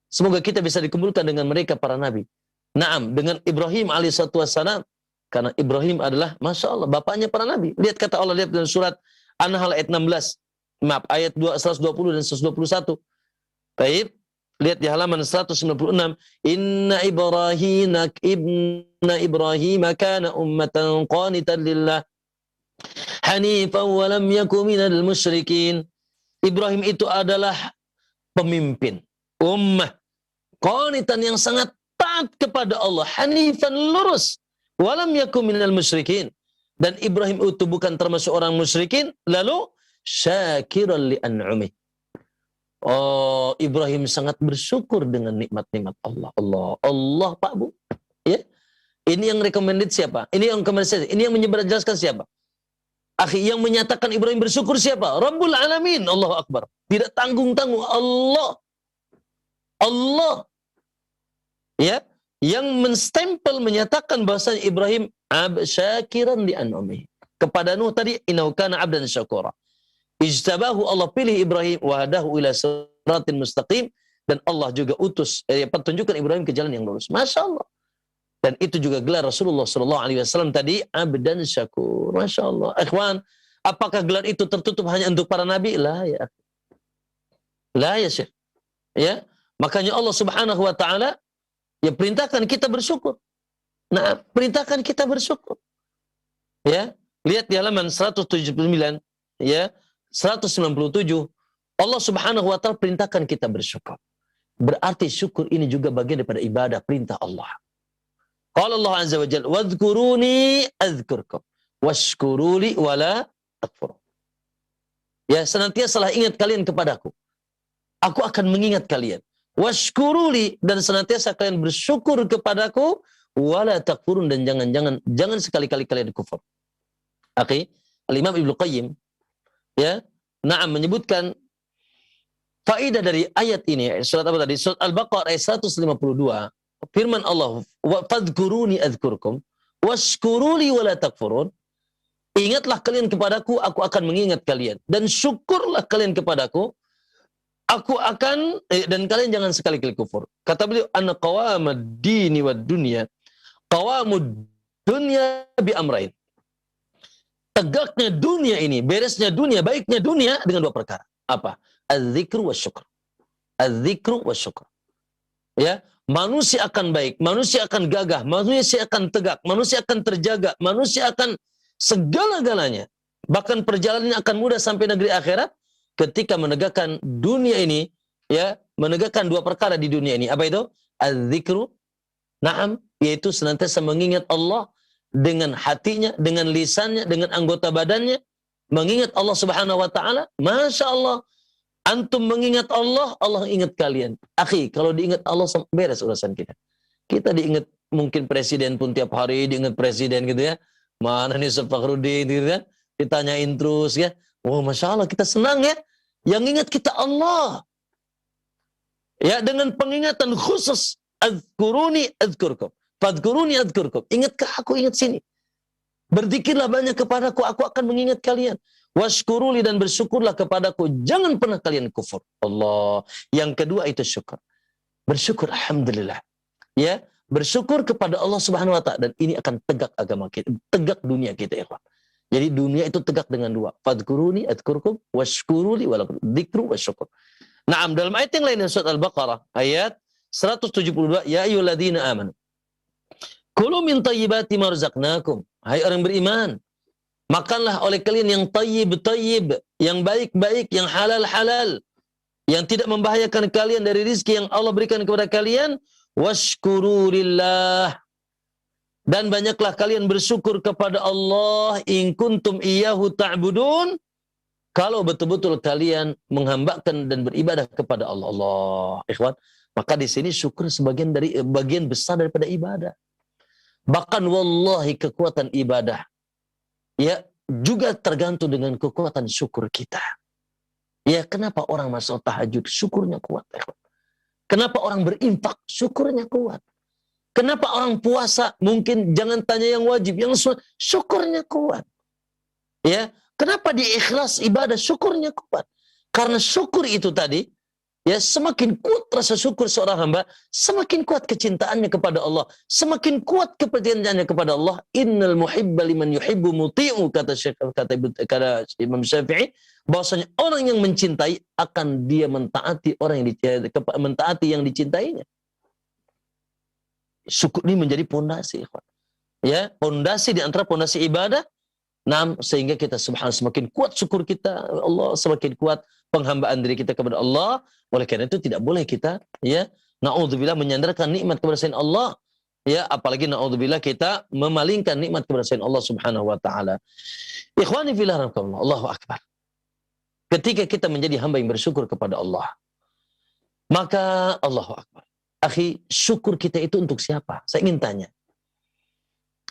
Semoga kita bisa dikumpulkan dengan mereka para nabi. Naam, dengan Ibrahim alaihissalam. Karena Ibrahim adalah, Masya Allah, bapaknya para nabi. Lihat kata Allah, lihat dalam surat An-Nahl ayat 16. Maaf, ayat 120 dan 121. Baik. Lihat di halaman 196. Inna Ibrahim kana ummatan qanitan lillah. Hanifan wa lam yakun minal musyrikin. Ibrahim itu adalah pemimpin ummah qanitan yang sangat taat kepada Allah, hanifan lurus, wa lam yakun minal musyrikin. Dan Ibrahim itu bukan termasuk orang musyrikin, lalu syakiran li an'umih. Oh, Ibrahim sangat bersyukur dengan nikmat-nikmat Allah. Allah Pak Bu. Ya. Ini yang recommended siapa? Ini yang recommended, ini yang menjelaskan siapa? Akhi, yang menyatakan Ibrahim bersyukur siapa? Rabbul Alamin. Allahu Akbar. Tidak tanggung-tanggung. Allah. Ya. Yang menstempel menyatakan bahwasanya Ibrahim syakiran li an'umi. Kepada Nuh tadi, innahu kana 'abdan syakura. Ijtabahu, Allah pilih Ibrahim, wahdahu ila siratin mustaqim, dan Allah juga utus, pertunjukkan Ibrahim ke jalan yang lurus. Masya Allah. Dan itu juga gelar Rasulullah SAW tadi, abdan syakur. Masya Allah. Ikhwan, apakah gelar itu tertutup hanya untuk para nabi? La ya. La ya Syekh. Ya. Makanya Allah Subhanahu wa taala ya perintahkan kita bersyukur. Nah, perintahkan kita bersyukur. Ya. Lihat di halaman 179, ya, 197, Allah Subhanahu wa taala perintahkan kita bersyukur. Berarti syukur ini juga bagian daripada ibadah, perintah Allah. Qala Allah azza wa jalla, "Wadhkuruni adzkurkum, washkuruli wala takfurun." Ya, senantiasalah ingat kalian kepadaku. Aku akan mengingat kalian. Washkuruli, dan senantiasa kalian bersyukur kepadaku, wala takfurun, dan jangan sekali-kali kalian kufur. Oke, Al-Imam Ibnu Qayyim, ya, menyebutkan faedah dari ayat ini, surat apa tadi? Surat Al-Baqarah ayat 152. Firman Allah, "Fadhkuruni adzkurkum, washkuruli wala takfurun." Ingatlah kalian kepadaku, aku akan mengingat kalian, dan syukurlah kalian kepadaku, aku akan dan kalian jangan sekali-kali kufur. Kata beliau, "Anna qawamad dini wad dunya, qawamud dunya bi amrain." Tegaknya dunia ini, beresnya dunia, baiknya dunia dengan dua perkara. Apa? Az-zikru wasyukur. Az-zikru wasyukur. Ya, manusia akan baik, manusia akan gagah, manusia akan tegak, manusia akan terjaga, manusia akan segala-galanya. Bahkan perjalanannya akan mudah sampai negeri akhirat ketika menegakkan dunia ini, ya, menegakkan dua perkara di dunia ini. Apa itu? Az-zikru, yaitu senantiasa mengingat Allah dengan hatinya, dengan lisannya, dengan anggota badannya, mengingat Allah Subhanahu wa taala. Masya Allah. Antum mengingat Allah, Allah ingat kalian. Akhi, kalau diingat Allah, beres urusan kita. Kita diingat mungkin presiden pun tiap hari diingat presiden gitu ya. Mana nih Fakhrudin gitu kan. Ditanyain terus ya. Oh, Masya Allah, kita senang ya. Yang ingat kita Allah. Ya, dengan pengingatan khusus. Adzkuruni adzkurkum. Fadhkuruni adzkurkum. Ingatkah aku, ingat sini. Berzikirlah banyak kepadaku, aku akan mengingat kalian. Washkuruli, dan bersyukurlah kepadaku, jangan pernah kalian kufur. Allah. Yang kedua itu syukur. Bersyukur, alhamdulillah. Ya, bersyukur kepada Allah Subhanahu wa taala, dan ini akan tegak agama kita, tegak dunia kita, ya. Jadi dunia itu tegak dengan dua. Fadkuruni adkurkum washkuruli walakum dzikru wasyukur. Naam, dalam ayat yang lain dari surat Al-Baqarah ayat 172, ya ayyuhalladzina amanu kulu min thayyibati ma razaqnakum. Hai orang beriman, makanlah oleh kalian yang thayyib, yang baik-baik, yang halal-halal, yang tidak membahayakan kalian dari rizki yang Allah berikan kepada kalian. Washkuru lillah, dan banyaklah kalian bersyukur kepada Allah, in kuntum iyyahu ta'budun, kalau betul-betul kalian menghambakan dan beribadah kepada Allah. Allah, ikhwan, maka di sini syukur sebagian dari bagian besar daripada ibadah. Bahkan wallahi kekuatan ibadah ya juga tergantung dengan kekuatan syukur kita. Ya, kenapa orang masuk tahajud syukurnya kuat, ikhwan? Kenapa orang berinfak syukurnya kuat? Kenapa orang puasa mungkin jangan tanya yang wajib, yang syukurnya kuat? Ya, kenapa di ikhlas ibadah syukurnya kuat? Karena syukur itu tadi, ya semakin kuat rasa syukur seorang hamba, semakin kuat kecintaannya kepada Allah, semakin kuat kepercayaannya kepada Allah. Innal muhibba liman yuhibbu muti'u, kata Imam Syafi'i, bahwasanya orang yang mencintai akan dia mentaati mentaati yang dicintainya. Syukur ini menjadi pondasi, ya, pondasi di antara pondasi ibadah. Nah, sehingga kita subhanallah semakin kuat syukur kita Allah, semakin kuat penghambaan diri kita kepada Allah. Oleh karena itu tidak boleh kita ya naudzubillah menyandarkan nikmat kepada selain Allah, ya, apalagi naudzubillah kita memalingkan nikmat kepada selain Allah Subhanahu wa taala. Ikhwani fillah rahimakumullah, Allahu akbar. Ketika kita menjadi hamba yang bersyukur kepada Allah, maka Allahu akbar. Akhi, syukur kita itu untuk siapa? Saya ingin tanya.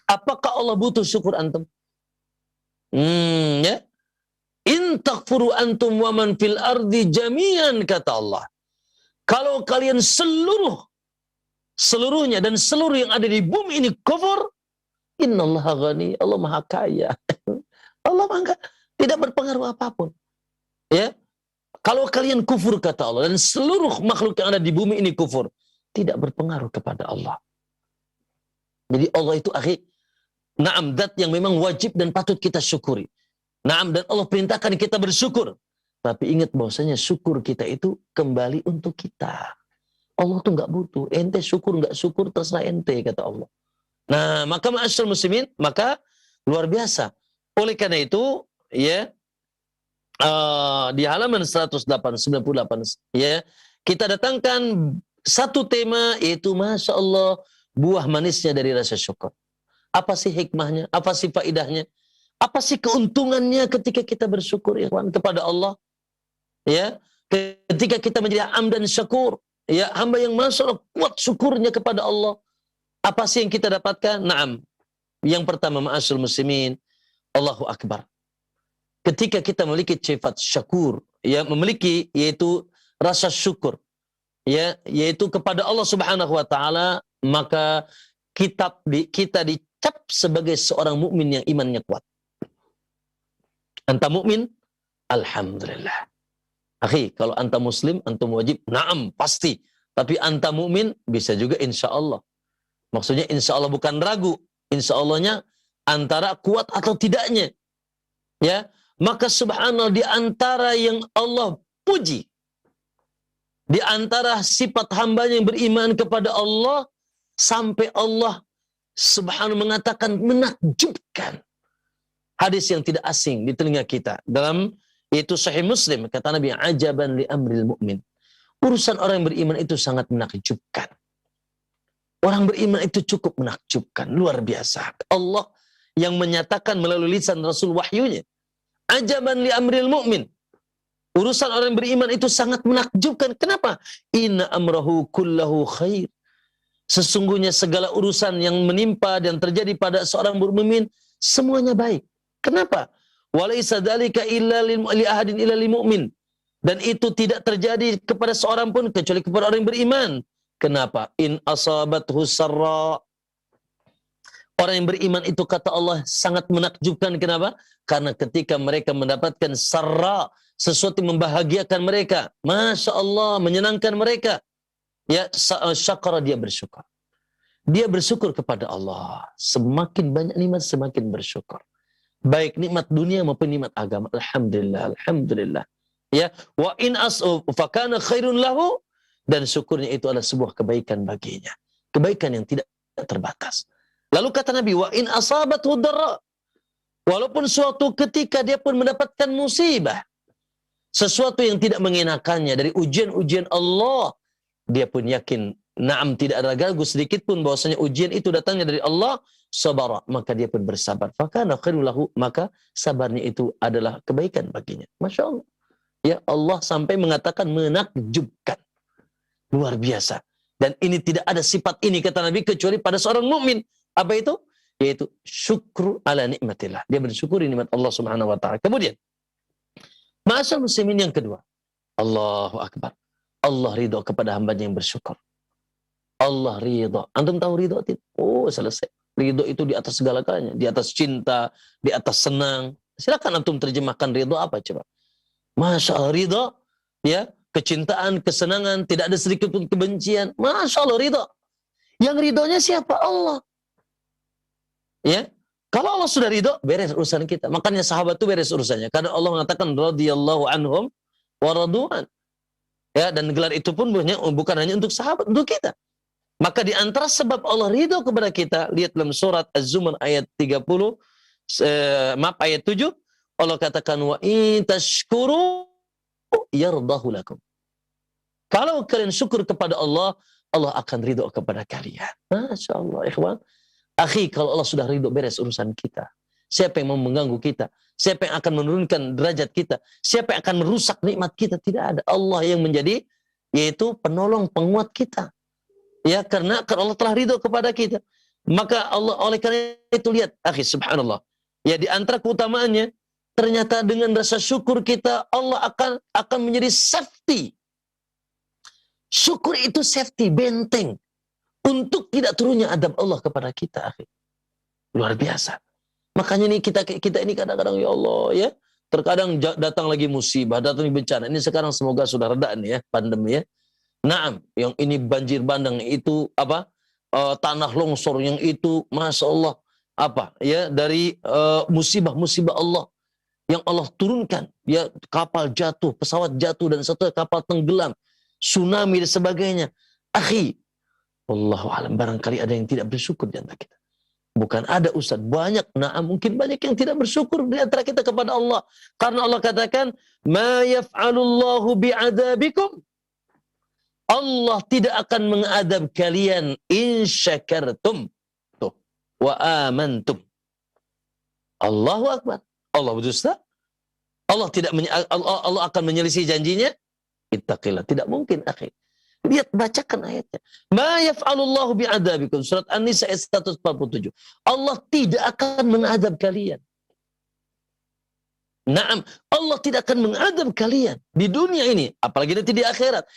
Apakah Allah butuh syukur antum? Ya. In takfuru antum wa man fil ardi jami'an, kata Allah. Kalau kalian seluruhnya dan seluruh yang ada di bumi ini kufur, innallaha ghani, Allah maha kaya. Allah maha tidak berpengaruh apapun. Ya. Kalau kalian kufur, kata Allah, dan seluruh makhluk yang ada di bumi ini kufur, tidak berpengaruh kepada Allah. Jadi Allah itu akhi, naam, zat yang memang wajib dan patut kita syukuri. Naam, dan Allah perintahkan kita bersyukur. Tapi ingat bahwasanya syukur kita itu kembali untuk kita. Allah tuh nggak butuh. Ente syukur nggak syukur terserah ente, kata Allah. Nah, maka ma'asyiral muslimin, maka luar biasa. Oleh karena itu, ya, di halaman 198, ya, kita datangkan satu tema, yaitu Masya Allah, buah manisnya dari rasa syukur. Apa sih hikmahnya? Apa sih faidahnya? Apa sih keuntungannya ketika kita bersyukur, ikhwan, kepada Allah? Ya, ketika kita menjadi hamdan syakur, ya, hamba yang Masya Allah kuat syukurnya kepada Allah. Apa sih yang kita dapatkan? Naam. Yang pertama, ma'asyiral muslimin, Allahu akbar. Ketika kita memiliki sifat syakur, ya, memiliki yaitu rasa syukur, ya, yaitu kepada Allah Subhanahu wa taala, maka kita dicap sebagai seorang mukmin yang imannya kuat. Anta mukmin? Alhamdulillah. Akhi, kalau anta muslim, antum wajib? Naam, pasti. Tapi anta mukmin bisa juga insya Allah. Maksudnya insya Allah bukan ragu. Insya Allahnya antara kuat atau tidaknya. Ya, maka subhanallah, di antara yang Allah puji, di antara sifat hambanya yang beriman kepada Allah, sampai Allah subhanahu mengatakan menakjubkan. Hadis yang tidak asing di telinga kita. Dalam itu Sahih Muslim, kata Nabi, ajaban li amril mu'min. Urusan orang yang beriman itu sangat menakjubkan. Orang beriman itu cukup menakjubkan. Luar biasa. Allah yang menyatakan melalui lisan Rasul wahyunya. Ajaban li amril mu'min. Urusan orang yang beriman itu sangat menakjubkan. Kenapa? Inna amrahu kullahu khair. Sesungguhnya segala urusan yang menimpa dan terjadi pada seorang mukmin semuanya baik. Kenapa? Walaisa dzalika illa li ahadin illa lil mu'min. Dan itu tidak terjadi kepada seorang pun kecuali kepada orang yang beriman. Kenapa? In asabathu sarra. Orang yang beriman itu, kata Allah, sangat menakjubkan. Kenapa? Karena ketika mereka mendapatkan sarra, sesuatu yang membahagiakan mereka, Masya Allah, menyenangkan mereka, ya, syakara, dia bersyukur. Dia bersyukur kepada Allah. Semakin banyak nikmat, semakin bersyukur. baik nikmat dunia maupun nikmat agama. Alhamdulillah, alhamdulillah. Ya, wa in fakana khairun lahu, dan syukurnya itu adalah sebuah kebaikan baginya. Kebaikan yang tidak terbatas. Lalu kata Nabi, wa in asabathu dharra, walaupun suatu ketika dia pun mendapatkan musibah, sesuatu yang tidak mengenakannya dari ujian-ujian Allah, dia pun yakin, na'am, tidak ada ragu sedikit pun bahwasanya ujian itu datangnya dari Allah, sabara, maka dia pun bersabar. Fakana khairul lahu, maka sabarnya itu adalah kebaikan baginya. Masya Allah. Ya, Allah sampai mengatakan menakjubkan. Luar biasa. Dan ini tidak ada sifat ini, kata Nabi, kecuali pada seorang mukmin. Apa itu? Yaitu syukru ala nikmatillah. Dia bersyukuri nikmat Allah Subhanahu wa taala. Kemudian, ma'asyar muslimin yang kedua, Allahu akbar. Allah ridho kepada hambanya yang bersyukur. Allah ridho. Antum tahu ridho tidak? Oh, selesai. Ridho itu di atas segala-galanya, di atas cinta, di atas senang. Silakan antum terjemahkan ridho apa coba? Masya Allah, ridho, ya, kecintaan, kesenangan, tidak ada sedikit pun kebencian. Masya Allah, ridho. Yang ridhonya siapa? Allah. Ya, kalau Allah sudah ridho, beres urusan kita. Makanya sahabat itu beres urusannya. Karena Allah mengatakan radhiyallahu anhum wa radu'an. Ya, dan gelar itu pun bukan hanya untuk sahabat, untuk kita. Maka di antara sebab Allah ridho kepada kita, lihat dalam surat Az-Zumar ayat 30, ayat 7, Allah katakan wa in tashkuru yardahu lakum. Kalau kalian syukur kepada Allah, Allah akan ridho kepada kalian. Masya Allah, ikhwan. Akhi, kalau Allah sudah ridho, beres urusan kita. Siapa yang mau mengganggu kita? Siapa yang akan menurunkan derajat kita? Siapa yang akan merusak nikmat kita? Tidak ada. Allah yang menjadi, yaitu penolong, penguat kita. Ya, karena Allah telah ridho kepada kita. Maka Allah, oleh karena itu, lihat, akhi, subhanallah. Ya, di antara keutamaannya, ternyata dengan rasa syukur kita, Allah akan menjadi safety. Syukur itu safety, benteng. Untuk tidak turunnya adab Allah kepada kita, akhi. Luar biasa. Makanya nih kita ini kadang-kadang, ya Allah, ya, terkadang datang lagi musibah, datang bencana. Ini sekarang semoga sudah reda nih ya, pandemi ya. Naam, yang ini banjir bandang, itu apa? Tanah longsor, yang itu, masya Allah, apa? Ya, dari musibah-musibah Allah yang Allah turunkan, ya, kapal jatuh, pesawat jatuh, dan satu kapal tenggelam, tsunami dan sebagainya. Akhi, wallahu alam, barangkali ada yang tidak bersyukur di antara kita. Bukan ada, Ustaz, banyak, mungkin banyak yang tidak bersyukur di antara kita kepada Allah. Karena Allah katakan, ma yaf'alullahu bi'adabikum. Allah tidak akan mengadab kalian in syakartum. Tuh, wa amantum. Allahu akbar. Allah berdusta. Allah Allah akan menyelisih janjinya. Ittaqillah. Tidak mungkin, akhi. Lihat, bacakan ayatnya. Ma yaf'alullahu bi'adabikum. Surat An-Nisa ayat 147. Allah tidak akan mengadab kalian. Naam, Allah tidak akan mengadab kalian di dunia ini, apalagi nanti di akhirat.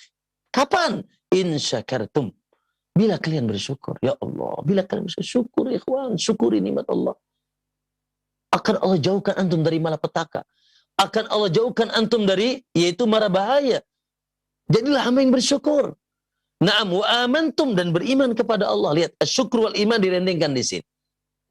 Kapan? In syakartum. Bila kalian bersyukur. Ya Allah, bila kalian bersyukur, ikhwan, syukuri nikmat Allah. Akan Allah jauhkan antum dari malapetaka. Akan Allah jauhkan antum dari, yaitu mara bahaya. Jadilah hamba yang bersyukur. Na'am wa amantum, dan beriman kepada Allah. Lihat, syukur wal iman direndengkan di sini.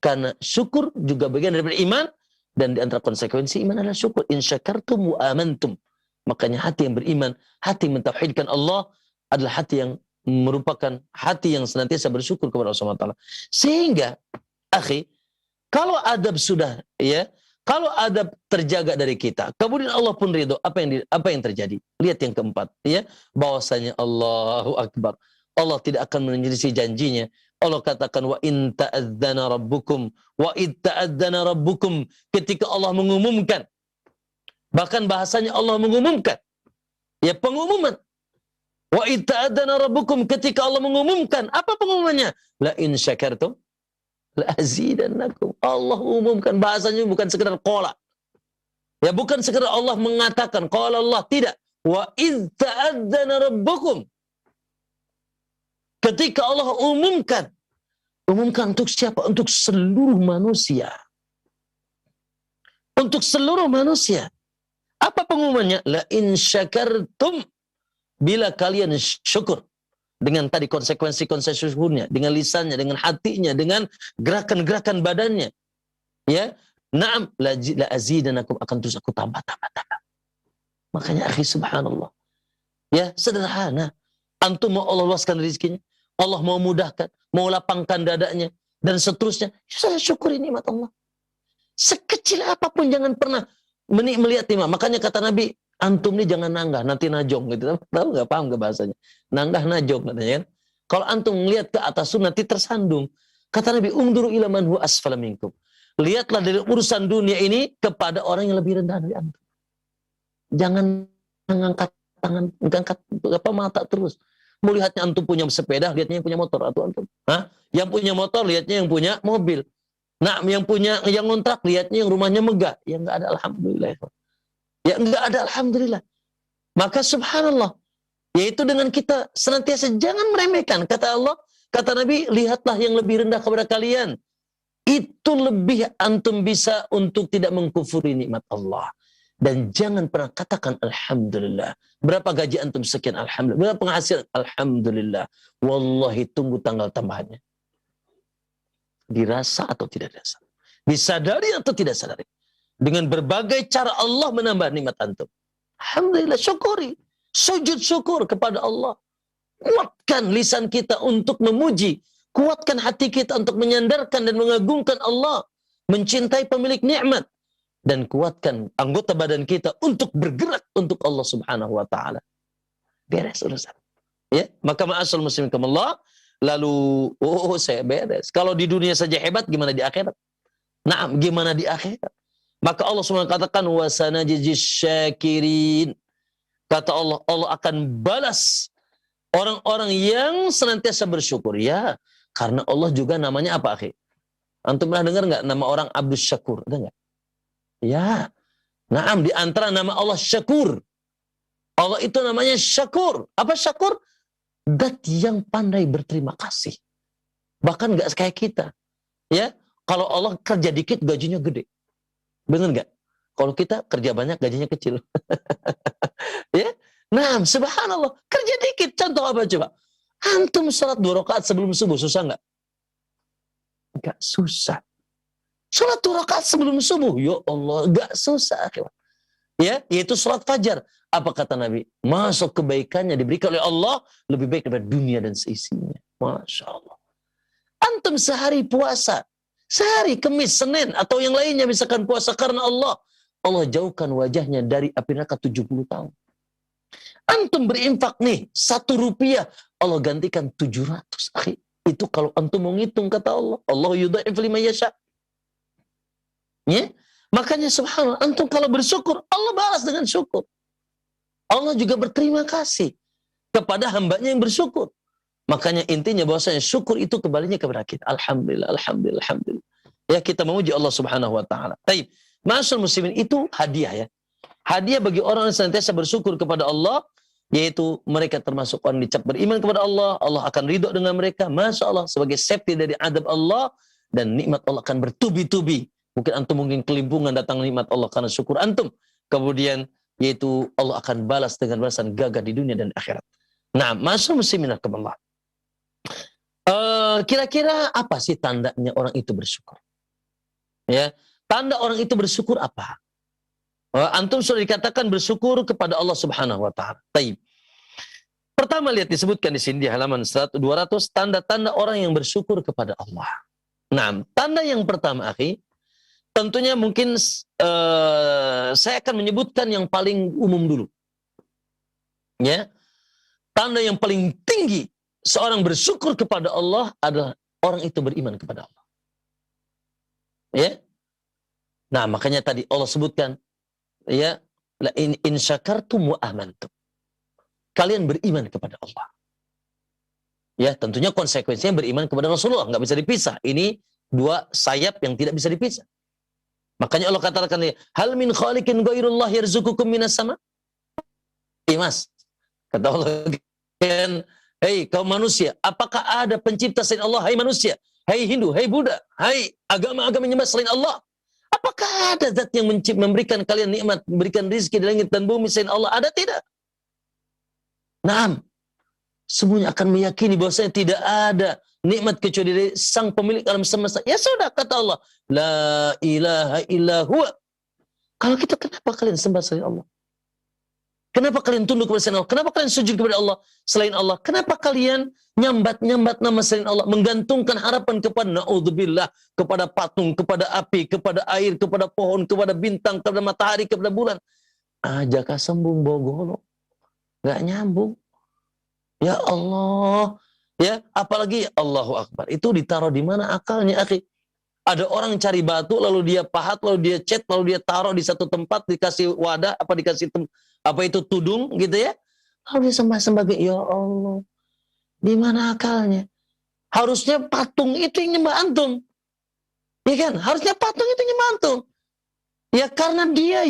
Karena syukur juga bagian daripada iman, dan di antara konsekuensi iman adalah syukur. In syakartum wa amantum. Makanya hati yang beriman, hati yang mentauhidkan Allah adalah hati yang merupakan hati yang senantiasa bersyukur kepada Allah SWT. Sehingga, akhi, kalau adab sudah, ya, kalau adab terjaga dari kita, kemudian Allah pun ridho, apa yang terjadi? Lihat yang keempat, ya, bahwasanya Allahu Akbar. Allah tidak akan menyelisih janjinya. Allah katakan wa in ta'adzana rabbukum, wa id ta'adzana rabbukum, ketika Allah mengumumkan. Bahkan bahasanya Allah mengumumkan. Ya, pengumuman. Wa id ta'adzana rabbukum, ketika Allah mengumumkan. Apa pengumumannya? La in syakartum la azidannakum. Allah umumkan, bahasanya bukan sekedar qala. Ya, bukan sekedar Allah mengatakan qala Allah, tidak. Wa id ta'adzana rabbukum. Ketika Allah umumkan. Umumkan untuk siapa? Untuk seluruh manusia. Untuk seluruh manusia. Apa pengumumannya? La in syakartum. Bila kalian syukur. Dengan tadi konsekuensi-konsekuensi syukurnya. Dengan lisannya, dengan hatinya, dengan gerakan-gerakan badannya. Ya, Na'am, la azidanakum, akan terus aku tambah. Makanya akhi, subhanallah. Ya, sederhana. Antum mau Allah luaskan rezekinya, Allah mau mudahkan, mau lapangkan dadanya, dan seterusnya. Saya syukuri nikmat Allah. Sekecil apapun jangan pernah melihat nikmat. Makanya kata Nabi, antum nih jangan nanggah, nanti najong gitu. Tahu nggak, paham nggak bahasanya? Nanggah najong katanya kan. Kalau antum melihat ke atas tuh nanti tersandung. Kata Nabi, unduru ila man huwa asfala minkum. Lihatlah dari urusan dunia ini kepada orang yang lebih rendah dari antum. Jangan mengangkat tangan, mengangkat mata terus. Mau lihatnya antum punya sepeda, lihatnya yang punya motor atau antum. Hah? Yang punya motor lihatnya yang punya mobil. Nah, yang ngontrak lihatnya yang rumahnya megah. Ya enggak ada, alhamdulillah. Ya enggak ada, alhamdulillah. Maka subhanallah, yaitu dengan kita senantiasa jangan meremehkan. Kata Allah, kata Nabi, lihatlah yang lebih rendah kepada kalian. Itu lebih antum bisa untuk tidak mengkufuri nikmat Allah. Dan jangan pernah katakan alhamdulillah. Berapa gaji antum? Sekian, alhamdulillah. Berapa penghasilan? Alhamdulillah. Wallahi, tunggu tanggal tambahannya. Dirasa atau tidak dirasa? Disadari atau tidak sadari? Dengan berbagai cara Allah menambah nikmat antum. Alhamdulillah, syukuri. Sujud syukur kepada Allah. Kuatkan lisan kita untuk memuji. Kuatkan hati kita untuk menyandarkan dan mengagungkan Allah. Mencintai pemilik nikmat. Dan kuatkan anggota badan kita untuk bergerak untuk Allah subhanahu wa ta'ala. Beres urusan. Ya, maka ma'asal muslimin kamallah. Lalu, saya beres. Kalau di dunia saja hebat, gimana di akhirat? Naam, gimana di akhirat? Maka Allah SWT katakan, wasanajizis syakirin. Kata Allah, Allah akan balas orang-orang yang senantiasa bersyukur. Ya, karena Allah juga namanya apa, akhi? Antum pernah dengar nggak nama orang Abdus Syakur? Ada nggak? Ya, naam, di antara nama Allah Syakur. Allah itu namanya Syakur. Apa Syakur? Dat yang pandai berterima kasih. Bahkan nggak kayak kita. Ya, kalau Allah kerja dikit gajinya gede. Bener nggak? Kalau kita kerja banyak gajinya kecil. Ya, nah, subhanallah, kerja dikit. Contoh apa coba? Antum salat 2 rakaat sebelum subuh, susah nggak? Nggak susah. Salat 2 rakaat sebelum subuh, ya Allah, nggak susah. Ya, yaitu salat fajar. Apa kata Nabi? Masuk kebaikannya diberikan oleh Allah lebih baik daripada dunia dan seisinya. Masya Allah. Antum sehari puasa, sehari Kemis, Senin, atau yang lainnya misalkan puasa karena Allah. Allah jauhkan wajahnya dari api neraka 70 tahun. Antum berinfak nih, 1 rupiah, Allah gantikan 700. Akhi, itu kalau antum mau ngitung kata Allah. Allah yudha'if liman yasha. Ya? Makanya subhanallah, antum kalau bersyukur, Allah balas dengan syukur. Allah juga berterima kasih kepada hambanya yang bersyukur. Makanya intinya bahwasanya syukur itu kembalinya kepada kita. Alhamdulillah, alhamdulillah, alhamdulillah. Ya, kita memuji Allah subhanahu wa ta'ala. Baik, ma'asyiral muslimin, itu hadiah ya. Hadiah bagi orang yang senantiasa bersyukur kepada Allah, yaitu mereka termasuk orang dicap beriman kepada Allah, Allah akan ridho dengan mereka, Masya Allah, sebagai safety dari adab Allah, dan nikmat Allah akan bertubi-tubi. Mungkin antum mungkin kelimpungan datang nikmat Allah karena syukur antum. Kemudian, yaitu Allah akan balas dengan balasan gagah di dunia dan akhirat. Nah, ma'asyiral muslimin rahimakumullah. Kira-kira apa sih tandanya orang itu bersyukur? Ya, tanda orang itu bersyukur apa? Antum sudah dikatakan bersyukur kepada Allah subhanahu wa ta'ala. Baik. Pertama lihat disebutkan di sini di halaman 200 tanda-tanda orang yang bersyukur kepada Allah. Nah, tanda yang pertama, akhi, tentunya mungkin saya akan menyebutkan yang paling umum dulu. Ya. Tanda yang paling tinggi seorang bersyukur kepada Allah adalah orang itu beriman kepada Allah. Ya. Nah, makanya tadi Allah sebutkan, ya, la in syakartum wa amantum. Kalian beriman kepada Allah. Ya, tentunya konsekuensinya beriman kepada Rasulullah, nggak bisa dipisah. Ini 2 sayap yang tidak bisa dipisah. Makanya Allah katakan, hal min khaliqin ghairullah yarzuqukum minas sama? Mas, kata Allah, hei kaum manusia, apakah ada pencipta selain Allah? Hai manusia, hai Hindu, hai Buddha, hai agama-agama menyembah selain Allah. Apakah ada zat yang memberikan kalian nikmat, memberikan rizki di langit dan bumi selain Allah? Ada tidak? Naam. Semuanya akan meyakini bahwasanya tidak ada nikmat kecuali dari sang pemilik alam semesta. Ya sudah, kata Allah, la ilaha illa huwa. Kalau kita, kenapa kalian sembah selain Allah? Kenapa kalian tunduk kepada selain Allah? Kenapa kalian sujud kepada Allah selain Allah? Kenapa kalian nyambat-nyambat nama selain Allah? Menggantungkan harapan kepada na'udzubillah, kepada patung, kepada api, kepada air, kepada pohon, kepada bintang, kepada matahari, kepada bulan. Ajakah sembung bogolo. Gak nyambung. Ya Allah. Ya, apalagi Allahu Akbar. Itu ditaruh di mana akalnya, akhi? Ada orang cari batu, lalu dia pahat, lalu dia cat, lalu dia taruh di satu tempat, dikasih wadah, dikasih tudung, gitu ya. Lalu dia sembah-sembah, ya Allah. Di mana akalnya? Harusnya patung itu yang nyembah antum. Ya kan? Harusnya patung itu yang nyembah antum. Ya karena dia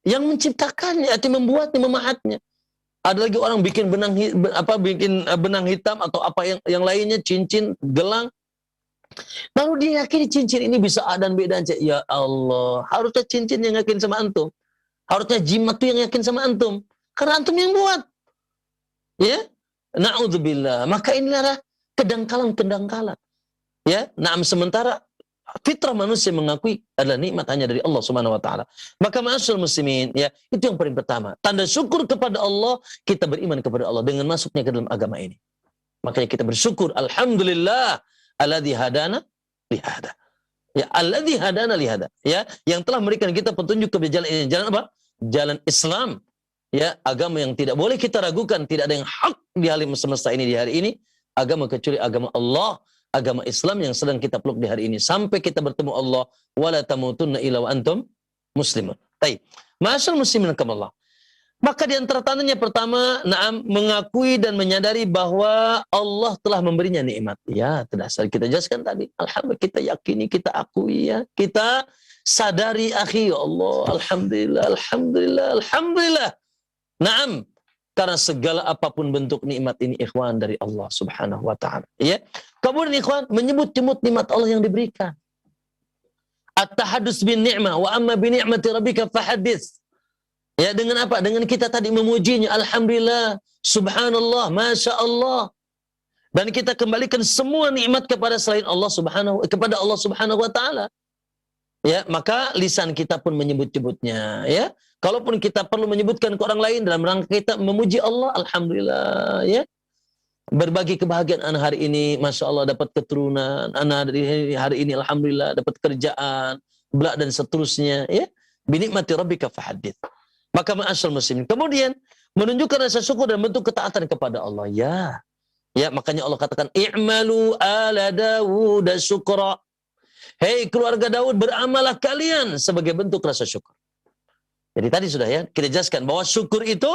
yang menciptakannya, atau membuatnya, memahatnya. Ada lagi orang bikin benang hitam atau apa yang lainnya, cincin, gelang. Lalu dia yakini cincin ini bisa A dan B dan C. Ya Allah, harusnya cincin yang yakin sama antum. Harusnya jimat itu yang yakin sama antum. Karena antum yang buat. Ya, na'udzubillah. Maka inilah kedangkalan-kedangkalan. Ya, sementara fitrah manusia mengakui adalah nikmat hanya dari Allah Subhanahu wa taala. Maka ma'asyiral muslimin, ya, itu yang paling pertama. Tanda syukur kepada Allah, kita beriman kepada Allah dengan masuknya ke dalam agama ini. Makanya kita bersyukur, alhamdulillah alladzi hadana lihada. Ya, alladzi hadana lihada. Ya, yang telah memberikan kita petunjuk ke jalan ini. Jalan apa? Jalan Islam. Ya, agama yang tidak boleh kita ragukan, tidak ada yang hak di alam semesta ini di hari ini, agama kecuali agama Allah. Agama Islam yang sedang kita peluk di hari ini sampai kita bertemu Allah, wala tamutunna illa wa antum muslimun. Baik. Ma'asyiral muslimin rahimakumullah. Maka di antara tandanya pertama, mengakui dan menyadari bahwa Allah telah memberinya nikmat. Ya, tidak salah kita jelaskan tadi. Alhamdulillah, kita yakini, kita akui, ya. Kita sadari, akhi, ya Allah, alhamdulillah, alhamdulillah, alhamdulillah. Karena segala apapun bentuk nikmat ini, ikhwan, dari Allah Subhanahu wa taala. Ya. Kemudian ikhwan menyebut-nyebut nikmat Allah yang diberikan. At-tahaddus bin ni'mah wa amma bi ni'mati rabbika fahaddits. Ya, dengan apa? Dengan kita tadi memujinya, alhamdulillah, subhanallah, masya Allah. Dan kita kembalikan semua nikmat kepada selain Allah kepada Allah Subhanahu wa taala. Ya, maka lisan kita pun menyebut-nyebutnya, ya. Kalaupun kita perlu menyebutkan ke orang lain dalam rangka kita memuji Allah, alhamdulillah, ya. Berbagi kebahagiaan anak hari ini, masya Allah, dapat keturunan, anak hari ini alhamdulillah dapat kerjaan, belak dan seterusnya, ya. Binikmati rabbika fahaddits. Maka ma'asyiral muslimin. Kemudian menunjukkan rasa syukur dan bentuk ketaatan kepada Allah. Ya. Ya, makanya Allah katakan i'malu ala Dawud syukra. Hei keluarga Daud, beramalah kalian sebagai bentuk rasa syukur. Jadi tadi sudah, ya, kita jelaskan bahwa syukur itu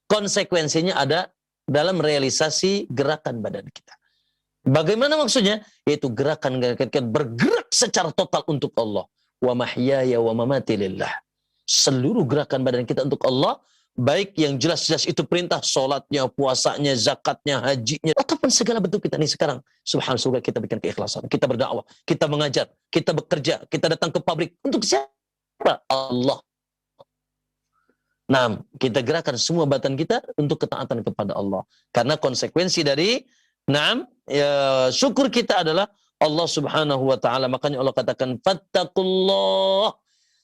konsekuensinya ada dalam realisasi gerakan badan kita. Bagaimana maksudnya? Yaitu gerakan kita bergerak secara total untuk Allah. Wa mahyaya wa mamati lillah. Seluruh gerakan badan kita untuk Allah, baik yang jelas-jelas itu perintah, sholatnya, puasanya, zakatnya, hajinya, ataupun segala bentuk kita nih sekarang. Subhanallah, kita bikin keikhlasan, kita berdakwah, kita mengajar, kita bekerja, kita datang ke pabrik. Untuk siapa? Allah. Kita gerakan semua badan kita untuk ketaatan kepada Allah. Karena konsekuensi dari syukur kita adalah Allah Subhanahu wa taala. Makanya Allah katakan fattaqullah.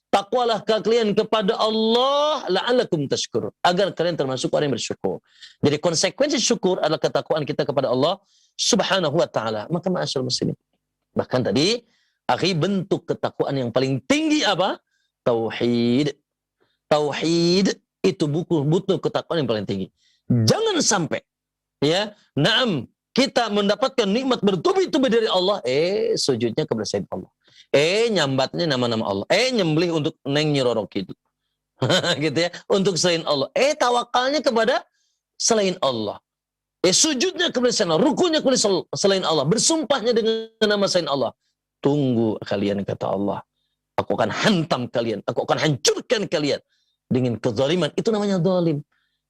Takwalah kalian kepada Allah la'allakum tashkurun, agar kalian termasuk orang yang bersyukur. Jadi konsekuensi syukur adalah ketakwaan kita kepada Allah Subhanahu wa taala. Maka ma'asyiral muslimin, bahkan tadi akhi, bentuk ketakwaan yang paling tinggi apa? Tauhid. Tauhid itu butuh ketakwaan yang paling tinggi. Jangan sampai, ya, kita mendapatkan nikmat bertubi-tubi dari Allah, sujudnya kepada selain Allah. Nyambatnya nama-nama Allah. Nyembelih untuk Neng Nyirorok itu. Gitu ya, untuk selain Allah. Tawakalnya kepada selain Allah. Sujudnya kepada selain Allah, rukunya kepada selain Allah, bersumpahnya dengan nama selain Allah. Tunggu kalian, kata Allah. Aku akan hantam kalian, aku akan hancurkan kalian dengan kezaliman. Itu namanya zalim.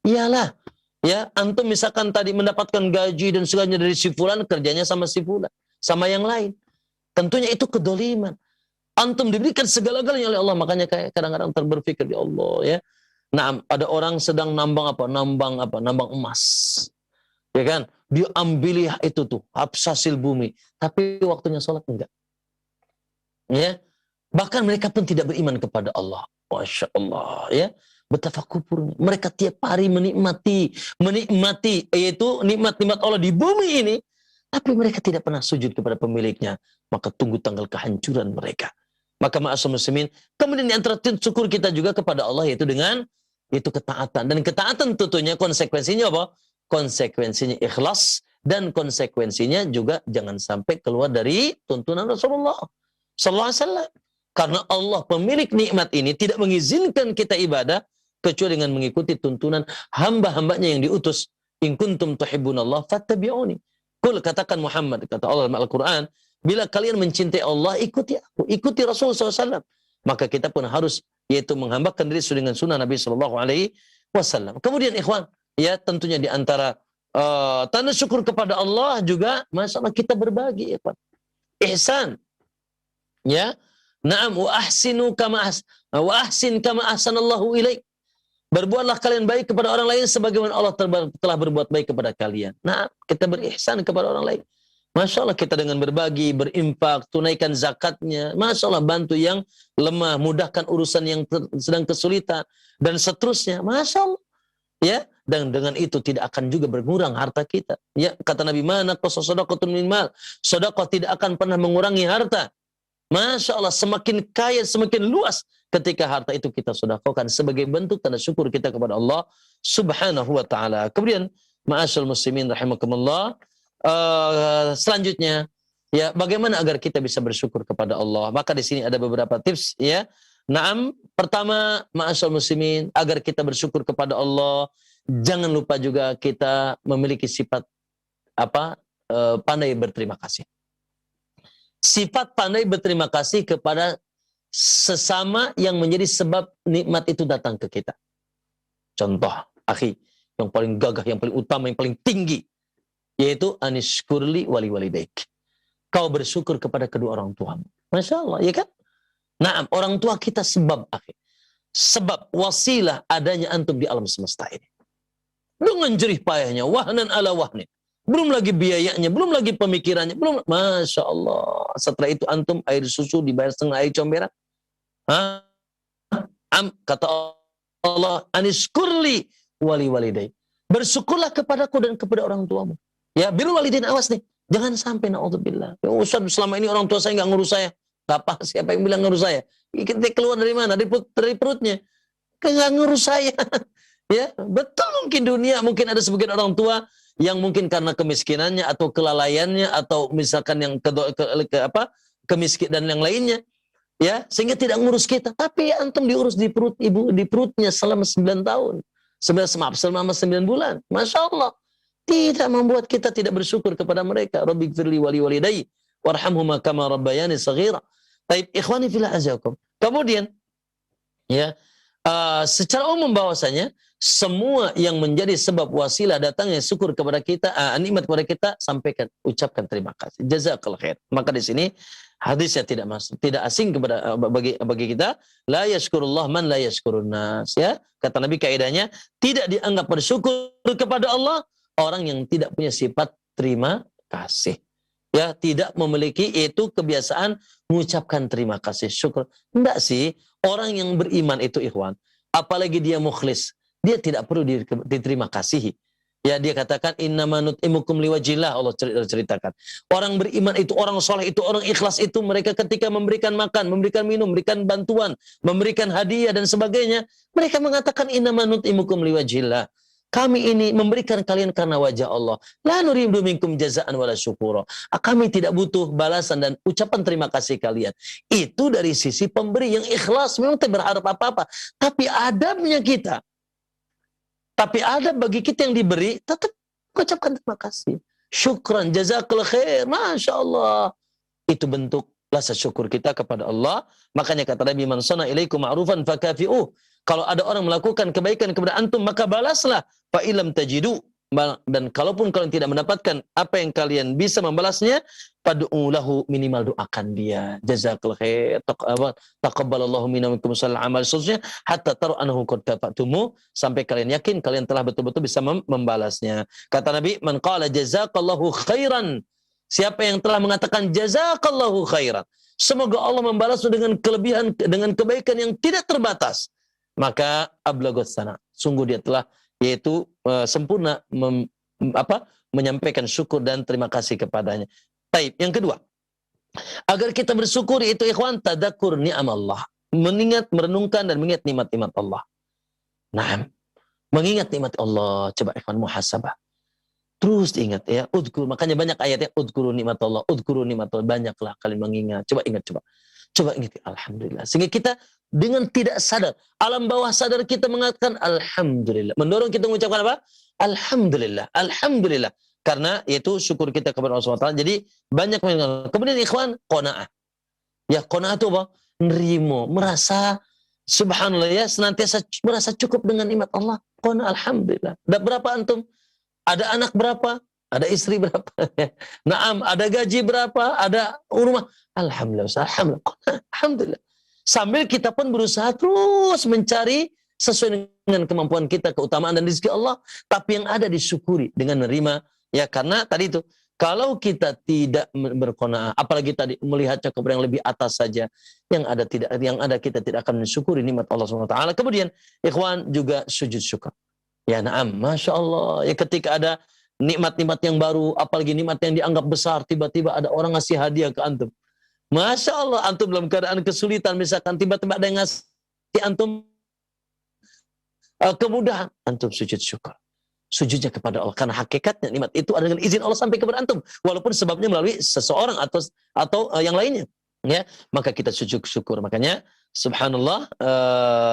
Iyalah, ya, antum misalkan tadi mendapatkan gaji dan segalanya dari si fulan, kerjanya sama si fulan, sama yang lain. Tentunya itu kedoliman. Antum diberikan segala-galanya oleh Allah. Makanya kayak kadang-kadang berpikir, ya Allah, ya. Ada orang sedang nambang emas. Ya kan? dia ambil itu tuh, absasil bumi. Tapi waktunya sholat enggak. Ya, bahkan mereka pun tidak beriman kepada Allah. Masya Allah, ya. Betapa kufurnya. Mereka tiap hari menikmati, yaitu nikmat-nikmat Allah di bumi ini. Tapi mereka tidak pernah sujud kepada pemiliknya. Maka tunggu tanggal kehancuran mereka. Maka ma'asyiral muslimin, kemudian di antara syukur kita juga kepada Allah yaitu dengan itu ketaatan. Dan ketaatan tentunya konsekuensinya apa? Konsekuensinya ikhlas dan konsekuensinya juga jangan sampai keluar dari tuntunan Rasulullah sallallahu alaihi wasallam. Karena Allah pemilik nikmat ini tidak mengizinkan kita ibadah kecuali dengan mengikuti tuntunan hamba-hambanya yang diutus. In kuntum tuhibbunallah fattabi'uni. Qul, katakan Muhammad, kata Allah dalam Al-Quran, bila kalian mencintai Allah, ikuti aku, ikuti Rasul SAW. Maka kita pun harus yaitu menghambakan diri sesuai dengan sunnah Nabi SAW. Kemudian ikhwan, ya tentunya di antara tanda syukur kepada Allah juga masalah kita berbagi, ikhwan. Ihsan. Ya. Na'am wa ahsin kama ahsanallahu ilaik. Berbuatlah kalian baik kepada orang lain sebagaimana Allah telah berbuat baik kepada kalian. Nah, kita berihsan kepada orang lain. Masya Allah, kita dengan berbagi, berimpak, tunaikan zakatnya. Masya Allah, bantu yang lemah, mudahkan urusan yang sedang kesulitan, dan seterusnya. Masya Allah. Ya, dan dengan itu tidak akan juga berkurang harta kita. Ya, kata Nabi, mana qasa sadaqatun min mal. Sedekah tidak akan pernah mengurangi harta. Masya Allah, semakin kaya, semakin luas ketika harta itu kita sedekahkan sebagai bentuk tanda syukur kita kepada Allah Subhanahu wa taala. Kemudian, ma'asyiral muslimin rahimakumullah, selanjutnya ya, bagaimana agar kita bisa bersyukur kepada Allah? Maka di sini ada beberapa tips ya. Naam, pertama, ma'asyiral muslimin, agar kita bersyukur kepada Allah, jangan lupa juga kita memiliki sifat pandai berterima kasih. Sifat pandai berterima kasih kepada sesama yang menjadi sebab nikmat itu datang ke kita. Contoh, akhi, yang paling gagah, yang paling utama, yang paling tinggi, yaitu anishkurli wali walidaik. Kau bersyukur kepada kedua orang tuamu. Masya Allah, ya kan? Nah, orang tua kita sebab, akhi. Sebab wasilah adanya antum di alam semesta ini. Dengan jerih payahnya, wahnan ala wahnin. Belum lagi biayanya, belum lagi pemikirannya, belum. Masya Allah. Setelah itu antum air susu dibayar setengah air comberan. Kata Allah, anishkurli wali walidai. Bersyukurlah kepadaku dan kepada orang tuamu. Ya, birrul walidain, awas nih. Jangan sampai na'udzubillah. Ya Ustaz, selama ini orang tua saya nggak ngurus saya. Apa? Siapa yang bilang ngurus saya? Kita keluar dari mana? Dari perutnya. Nggak ngurus saya. Ya, betul, mungkin dunia, mungkin ada sebagian orang tua yang mungkin karena kemiskinannya atau kelalaiannya atau misalkan yang kemiskin dan yang lainnya, ya, sehingga tidak ngurus kita. Tapi ya, antum diurus di perut ibu, di perutnya selama 9 tahun. Selama 9 bulan. Masya Allah. Tidak membuat kita tidak bersyukur kepada mereka. Rabbighfirli wali walidayya warhamhuma kama rabbayani shaghira. Taib ikhwani fillah azakum. Kemudian ya, secara umum bahwasanya semua yang menjadi sebab wasilah datangnya syukur kepada kita, nikmat kepada kita, sampaikan, ucapkan terima kasih. Jazakallahu khair. Maka di sini hadisnya tidak asing kepada bagi kita. La yashkurullah man la yashkurun nas. Ya, kata Nabi kaidahnya, tidak dianggap bersyukur kepada Allah orang yang tidak punya sifat terima kasih. Ya, tidak memiliki itu kebiasaan mengucapkan terima kasih, syukur. Enggak sih, orang yang beriman itu ikhwan, apalagi dia mukhlis, dia tidak perlu diterima kasihi. Ya, dia katakan innama nut'imukum liwajillah, Allah ceritakan. Orang beriman itu, orang soleh itu, orang ikhlas itu, mereka ketika memberikan makan, memberikan minum, memberikan bantuan, memberikan hadiah dan sebagainya, mereka mengatakan innama nut'imukum liwajillah. Kami ini memberikan kalian karena wajah Allah. La nuridu minkum jazaan wala syukura. Kami tidak butuh balasan dan ucapan terima kasih kalian. Itu dari sisi pemberi yang ikhlas, memang tidak berharap apa-apa. Tapi adabnya kita, tapi adab bagi kita yang diberi, tetap ucapkan terima kasih. Syukran, jazakallahu khair, Masya Allah. Itu bentuk rasa syukur kita kepada Allah. Makanya kata Nabi, man sana ilaikum ma'rufan fakafi'uh. Kalau ada orang melakukan kebaikan kepada antum, maka balaslah. Fa ilam tajidu. dan kalaupun kalian tidak mendapatkan apa yang kalian bisa membalasnya, fad'u lahu, minimal doakan dia. Jazakallahu khair, taqabbalallahu minna wa minkum salih amal, seterusnya hatta taru annahu qad kafa'tumu, sampai kalian yakin kalian telah betul-betul bisa membalasnya. Kata Nabi, man qala jazakallahu khairan, siapa yang telah mengatakan jazakallahu khairan, semoga Allah membalasmu dengan kelebihan, dengan kebaikan yang tidak terbatas, maka ablaghus sana, sungguh dia telah yaitu sempurna menyampaikan syukur dan terima kasih kepadanya. Taib. Yang kedua, agar kita bersyukur itu ikhwan, tadzakur ni'am Allah, mengingat, merenungkan dan mengingat nikmat-nikmat Allah. Nah, mengingat nikmat Allah, coba ikhwan muhasabah. Terus diingat ya, udkur, makanya banyak ayatnya udkuru nikmat Allah, banyaklah kalian mengingat. Coba ingat, coba ingat, alhamdulillah. Sehingga kita dengan tidak sadar, alam bawah sadar kita mengatakan alhamdulillah, mendorong kita mengucapkan apa? Alhamdulillah, alhamdulillah. Karena itu syukur kita kepada Allah SWT. Jadi banyak mengingat. Kemudian ikhwan, qanaah. Ya, qanaah itu apa? Nerimo, merasa subhanallah ya, senantiasa merasa cukup dengan nikmat Allah. Qanaah, alhamdulillah. Ada berapa antum? Ada anak berapa? Ada istri berapa? Naam, ada gaji berapa? Ada rumah. Alhamdulillah, alhamdulillah. Sambil kita pun berusaha terus mencari sesuai dengan kemampuan kita, keutamaan dan rezeki Allah. Tapi yang ada disyukuri dengan menerima. Ya, karena tadi itu, kalau kita tidak berqanaah, apalagi tadi melihatnya kepada yang lebih atas saja, yang ada kita tidak akan mensyukuri nikmat Allah SWT. Kemudian, ikhwan, juga sujud syukur. Ya, naam, Masya Allah. Ya, ketika ada nikmat-nikmat yang baru, apalagi nikmat yang dianggap besar, tiba-tiba ada orang ngasih hadiah ke antum. Masya Allah, antum dalam keadaan kesulitan, misalkan tiba-tiba ada yang ngasih antum kemudahan, antum sujud syukur. Sujudnya kepada Allah, karena hakikatnya nikmat itu ada dengan izin Allah sampai kepada antum, walaupun sebabnya melalui seseorang atau yang lainnya. Ya, maka kita sujud syukur. Makanya subhanallah,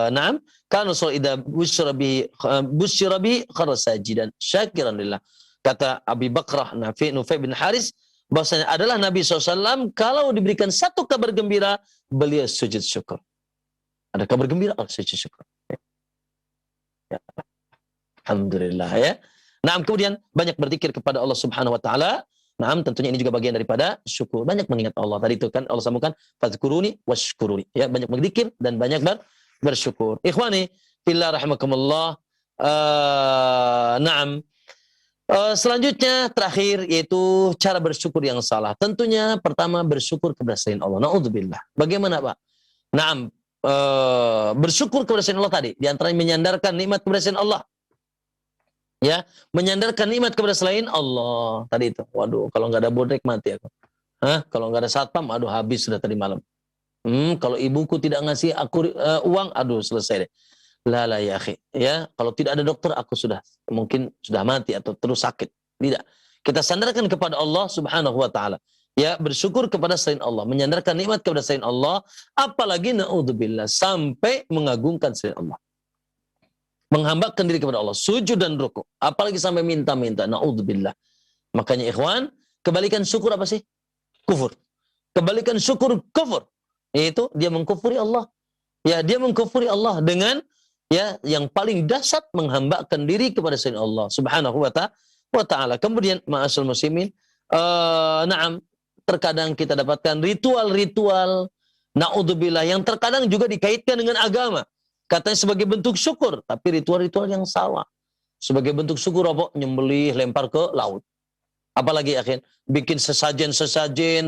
na'am, kan Rasul idza busyira bi kharra sajidan syakiran lillah. Kata Abi Bakrah Nufai bin Haris, bahwasanya adalah Nabi SAW kalau diberikan satu kabar gembira, beliau sujud syukur. Ada kabar gembira, sujud syukur. Ya. Alhamdulillah ya. Nah, kemudian banyak berzikir kepada Allah Subhanahu wa taala. Nah, tentunya ini juga bagian daripada syukur. Banyak mengingat Allah. Tadi itu kan Allah sambungkan fadzkuruni washkuruni. Ya, banyak berzikir dan banyak bersyukur. Ikhwani fillah rahimakumullah. Naam. Selanjutnya terakhir yaitu cara bersyukur yang salah. Tentunya pertama bersyukur kepada selain Allah. Naudzubillah. Bagaimana, Pak? Naam, bersyukur kepada selain Allah tadi, di antaranya menyandarkan nikmat kepada selain Allah. Ya, menyandarkan nikmat kepada selain Allah. Tadi itu. Waduh, kalau nggak ada bodrek mati aku. Kalau nggak ada satpam, aduh habis sudah tadi malam. Kalau ibuku tidak ngasih aku uang, aduh selesai deh. La ya akhi. Ya, kalau tidak ada dokter aku mungkin sudah mati atau terus sakit. Tidak. Kita sandarkan kepada Allah Subhanahu wa taala. Ya, bersyukur kepada selain Allah, menyandarkan nikmat kepada selain Allah, apalagi naudzubillah sampai mengagungkan selain Allah. Menghambakan diri kepada Allah, sujud dan rukuk, apalagi sampai minta-minta, naudzubillah. Makanya ikhwan, kebalikan syukur apa sih? Kufur. Kebalikan syukur kufur. Yaitu dia mengkufuri Allah. Ya, dia mengkufuri Allah dengan ya yang paling dahsyat, menghambakan diri kepada selain Allah Subhanahu wa taala. Kemudian ma'asal muslimin, na'am, terkadang kita dapatkan ritual-ritual naudzubillah yang terkadang juga dikaitkan dengan agama. Katanya sebagai bentuk syukur, tapi ritual-ritual yang salah. Sebagai bentuk syukur apa? Nyembelih, lempar ke laut. Apalagi akhir bikin sesajen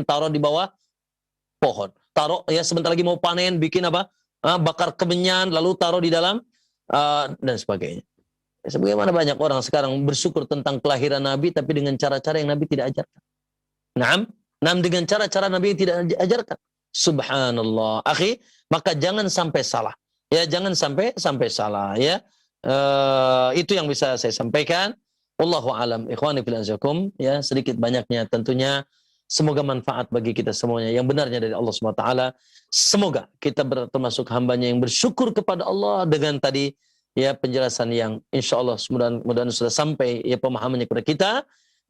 taruh di bawah pohon. Taruh ya sebentar lagi mau panen, bikin apa? Bakar kemenyan lalu taruh di dalam dan sebagainya. Sebagaimana banyak orang sekarang bersyukur tentang kelahiran Nabi tapi dengan cara-cara yang Nabi tidak ajarkan. Naam dengan cara-cara Nabi yang tidak ajarkan. Subhanallah. Akhi, maka jangan sampai salah. Ya, jangan sampai salah ya. Itu yang bisa saya sampaikan. Wallahu alam. Ikhwani fillah jazakum, ya, sedikit banyaknya tentunya semoga manfaat bagi kita semuanya. Yang benarnya dari Allah Subhanahu wa taala. Semoga kita termasuk hambanya yang bersyukur kepada Allah dengan tadi ya penjelasan yang insyaallah mudah-mudahan sudah sampai ya pemahamannya kepada kita.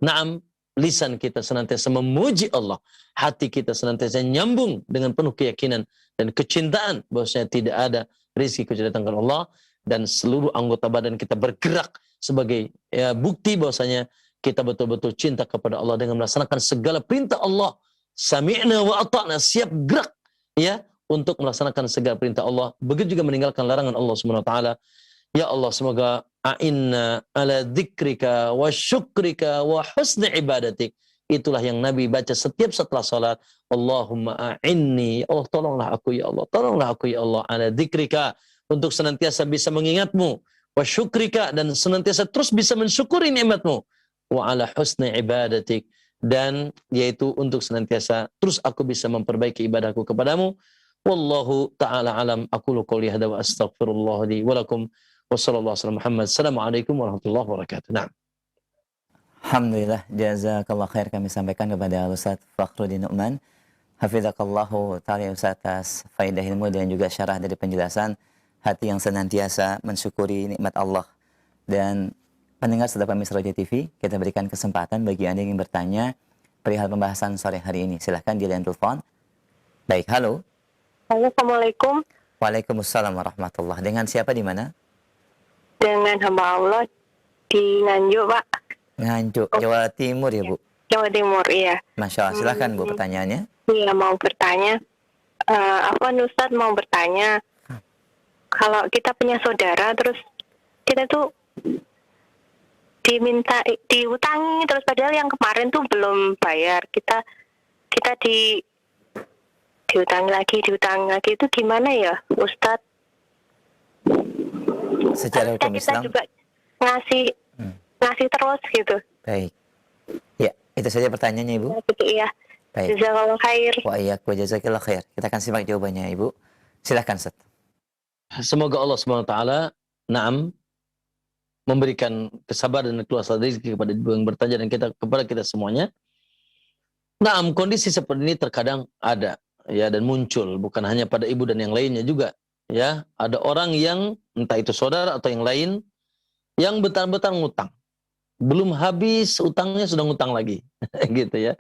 Naam, lisan kita senantiasa memuji Allah, hati kita senantiasa nyambung dengan penuh keyakinan dan kecintaan bahwasanya tidak ada rezeki kecuali datangkan Allah, dan seluruh anggota badan kita bergerak sebagai bukti bahwasanya kita betul-betul cinta kepada Allah dengan melaksanakan segala perintah Allah. Sami'na wa ata'na, siap gerak ya untuk melaksanakan segala perintah Allah. Begitu juga meninggalkan larangan Allah Subhanahu wa taala. Ya Allah, semoga a'inna ala dzikrika wa syukrika wa husni ibadatik. Itulah yang Nabi baca setiap setelah salat. Allahumma a'inni, Allah tolonglah aku ya Allah, tolonglah aku ya Allah, ala dzikrika, untuk senantiasa bisa mengingatmu, wa syukrika, dan senantiasa terus bisa mensyukuri nikmatmu, wa ala husni ibadatik, dan yaitu untuk senantiasa terus aku bisa memperbaiki ibadahku kepadamu. Wallahu ta'ala alam. Aqulu qouli hadza wa astaghfirullah li wa lakum. Wassallallahu alaihi Muhammad. Assalamualaikum warahmatullahi wabarakatuh. Nah. Alhamdulillah, jazakallah khair kami sampaikan kepada Ustaz Fakhruddin Nu'man. Hafizakallahu ta'ala Ustaz atas faedah ilmu dan juga syarah dari penjelasan hati yang senantiasa mensyukuri nikmat Allah. Dan pendengar setia pemirsa Roja TV, kita berikan kesempatan bagi Anda yang ingin bertanya perihal pembahasan sore hari ini. Silahkan di line telepon. Baik, halo. Halo, Assalamualaikum. Waalaikumsalam warahmatullahi. Dengan siapa di mana? Dengan hamba Allah di Nganjuk, Pak. Nganjuk, Jawa Timur ya, Bu? Jawa Timur, iya. Masya Allah, silahkan Bu pertanyaannya. Iya, mau bertanya. Ustaz mau bertanya. Kalau kita punya saudara, terus kita tuh diminta diutangi, terus padahal yang kemarin tuh belum bayar. Kita diutangi lagi, itu gimana ya, Ustaz? Secara hukum Islam. Kita juga ngasih terus gitu. Baik. Ya, itu saja pertanyaannya, Ibu. Iya. Baik. Jazakallah khair. Wa iyyakum jazakallah khair. Kita akan simak jawabannya, Ibu. Silahkan, Ustaz. Semoga Allah Subhanahu wa taala memberikan kesabaran dan keluasan rezeki kepada ibu yang bertanya dan kepada kita semuanya. Kondisi seperti ini terkadang ada ya, dan muncul bukan hanya pada ibu dan yang lainnya juga ya. Ada orang yang entah itu saudara atau yang lain yang betul-betul ngutang. Belum habis utangnya sudah ngutang lagi. Gitu ya.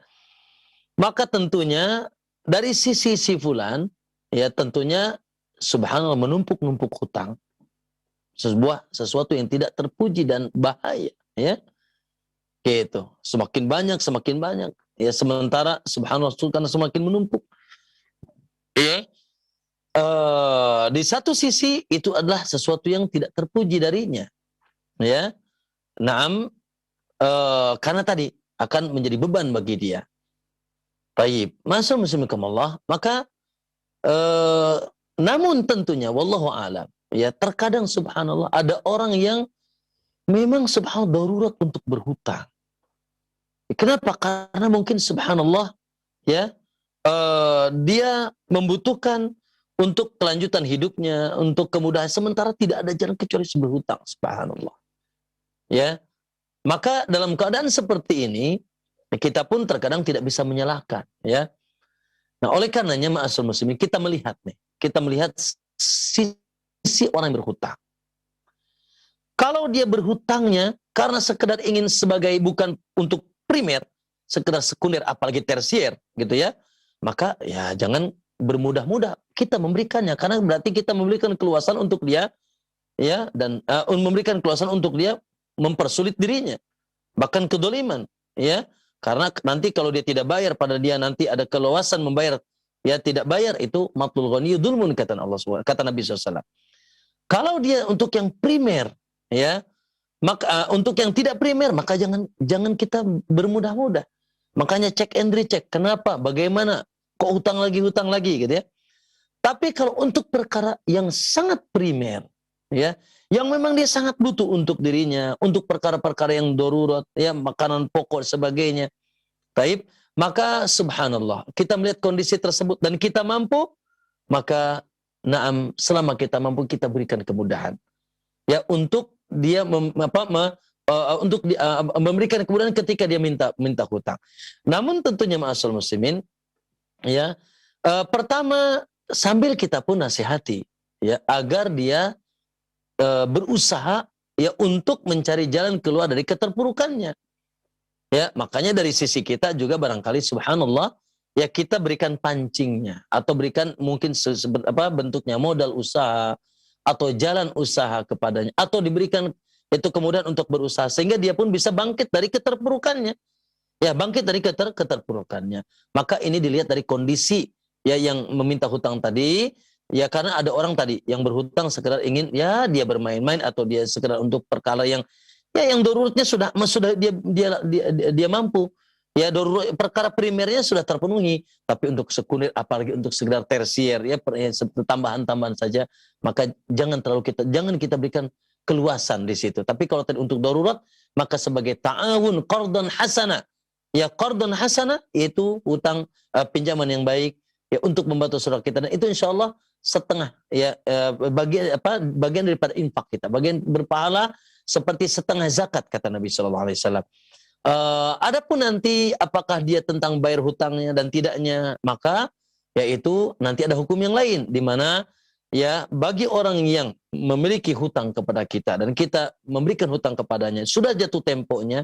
Maka tentunya dari sisi si fulan ya, tentunya subhanallah menumpuk-numpuk hutang. Sesuatu yang tidak terpuji dan bahaya ya. Gitu. Semakin banyak ya, sementara subhanallah karena semakin menumpuk. Ya. Di satu sisi itu adalah sesuatu yang tidak terpuji darinya. Ya. Karena tadi akan menjadi beban bagi dia. Baik, masa muslimakumullah, maka namun tentunya wallahu a'lam ya, terkadang subhanallah ada orang yang memang subhanallah darurat untuk berhutang. Kenapa? Karena mungkin subhanallah ya, dia membutuhkan untuk kelanjutan hidupnya, untuk kemudahan, sementara tidak ada jalan kecuali berhutang, subhanallah. Ya. Maka dalam keadaan seperti ini kita pun terkadang tidak bisa menyalahkan ya. Nah, oleh karenanya ma'asyiral muslimin, kita melihat sisi orang yang berhutang. Kalau dia berhutangnya karena sekedar ingin sebagai, bukan untuk primer, sekedar sekunder apalagi tersier gitu ya, maka ya jangan bermudah-mudah kita memberikannya, karena berarti kita memberikan keluasan untuk dia ya, dan memberikan keluasan untuk dia mempersulit dirinya, bahkan kedoliman ya. Karena nanti kalau dia tidak bayar, pada dia nanti ada keluasan membayar, ya tidak bayar, itu matlul ghani dzulmun, kata Allah SWT, kata Nabi SAW. Kalau dia untuk yang primer ya, maka untuk yang tidak primer maka jangan kita bermudah-mudah. Makanya cek and recheck, kenapa, bagaimana, kok hutang lagi gitu ya. Tapi kalau untuk perkara yang sangat primer ya, yang memang dia sangat butuh untuk dirinya, untuk perkara-perkara yang darurat ya, makanan pokok sebagainya, taib, maka subhanallah kita melihat kondisi tersebut dan kita mampu, maka selama kita mampu kita berikan kemudahan ya, untuk dia memberikan kemudahan ketika dia minta hutang. Namun tentunya ma'asyiral muslimin ya, pertama sambil kita pun nasihati ya, agar dia berusaha ya untuk mencari jalan keluar dari keterpurukannya. Ya, makanya dari sisi kita juga barangkali subhanallah ya, kita berikan pancingnya atau berikan mungkin bentuknya modal usaha atau jalan usaha kepadanya, atau diberikan itu kemudian untuk berusaha sehingga dia pun bisa bangkit dari keterpurukannya. Ya, bangkit dari keterpurukannya. Maka ini dilihat dari kondisi ya yang meminta hutang tadi, ya karena ada orang tadi yang berhutang sekedar ingin ya dia bermain-main atau dia sekedar untuk perkara yang ya yang daruratnya sudah dia mampu. Ya darurat perkara primernya sudah terpenuhi, tapi untuk sekunder apalagi untuk sekedar tersier ya tambahan-tambahan saja, maka jangan kita berikan keluasan di situ. Tapi kalau tadi untuk darurat, maka sebagai ta'awun qardan hasana. Ya qardan hasana itu hutang pinjaman yang baik ya untuk membantu saudara kita, dan itu insyaallah setengah ya bagian daripada infak kita, bagian berpahala seperti setengah zakat kata Nabi sallallahu alaihi wasallam. Adapun nanti apakah dia tentang bayar hutangnya dan tidaknya, maka yaitu nanti ada hukum yang lain di mana ya bagi orang yang memiliki hutang kepada kita dan kita memberikan hutang kepadanya sudah jatuh temponya,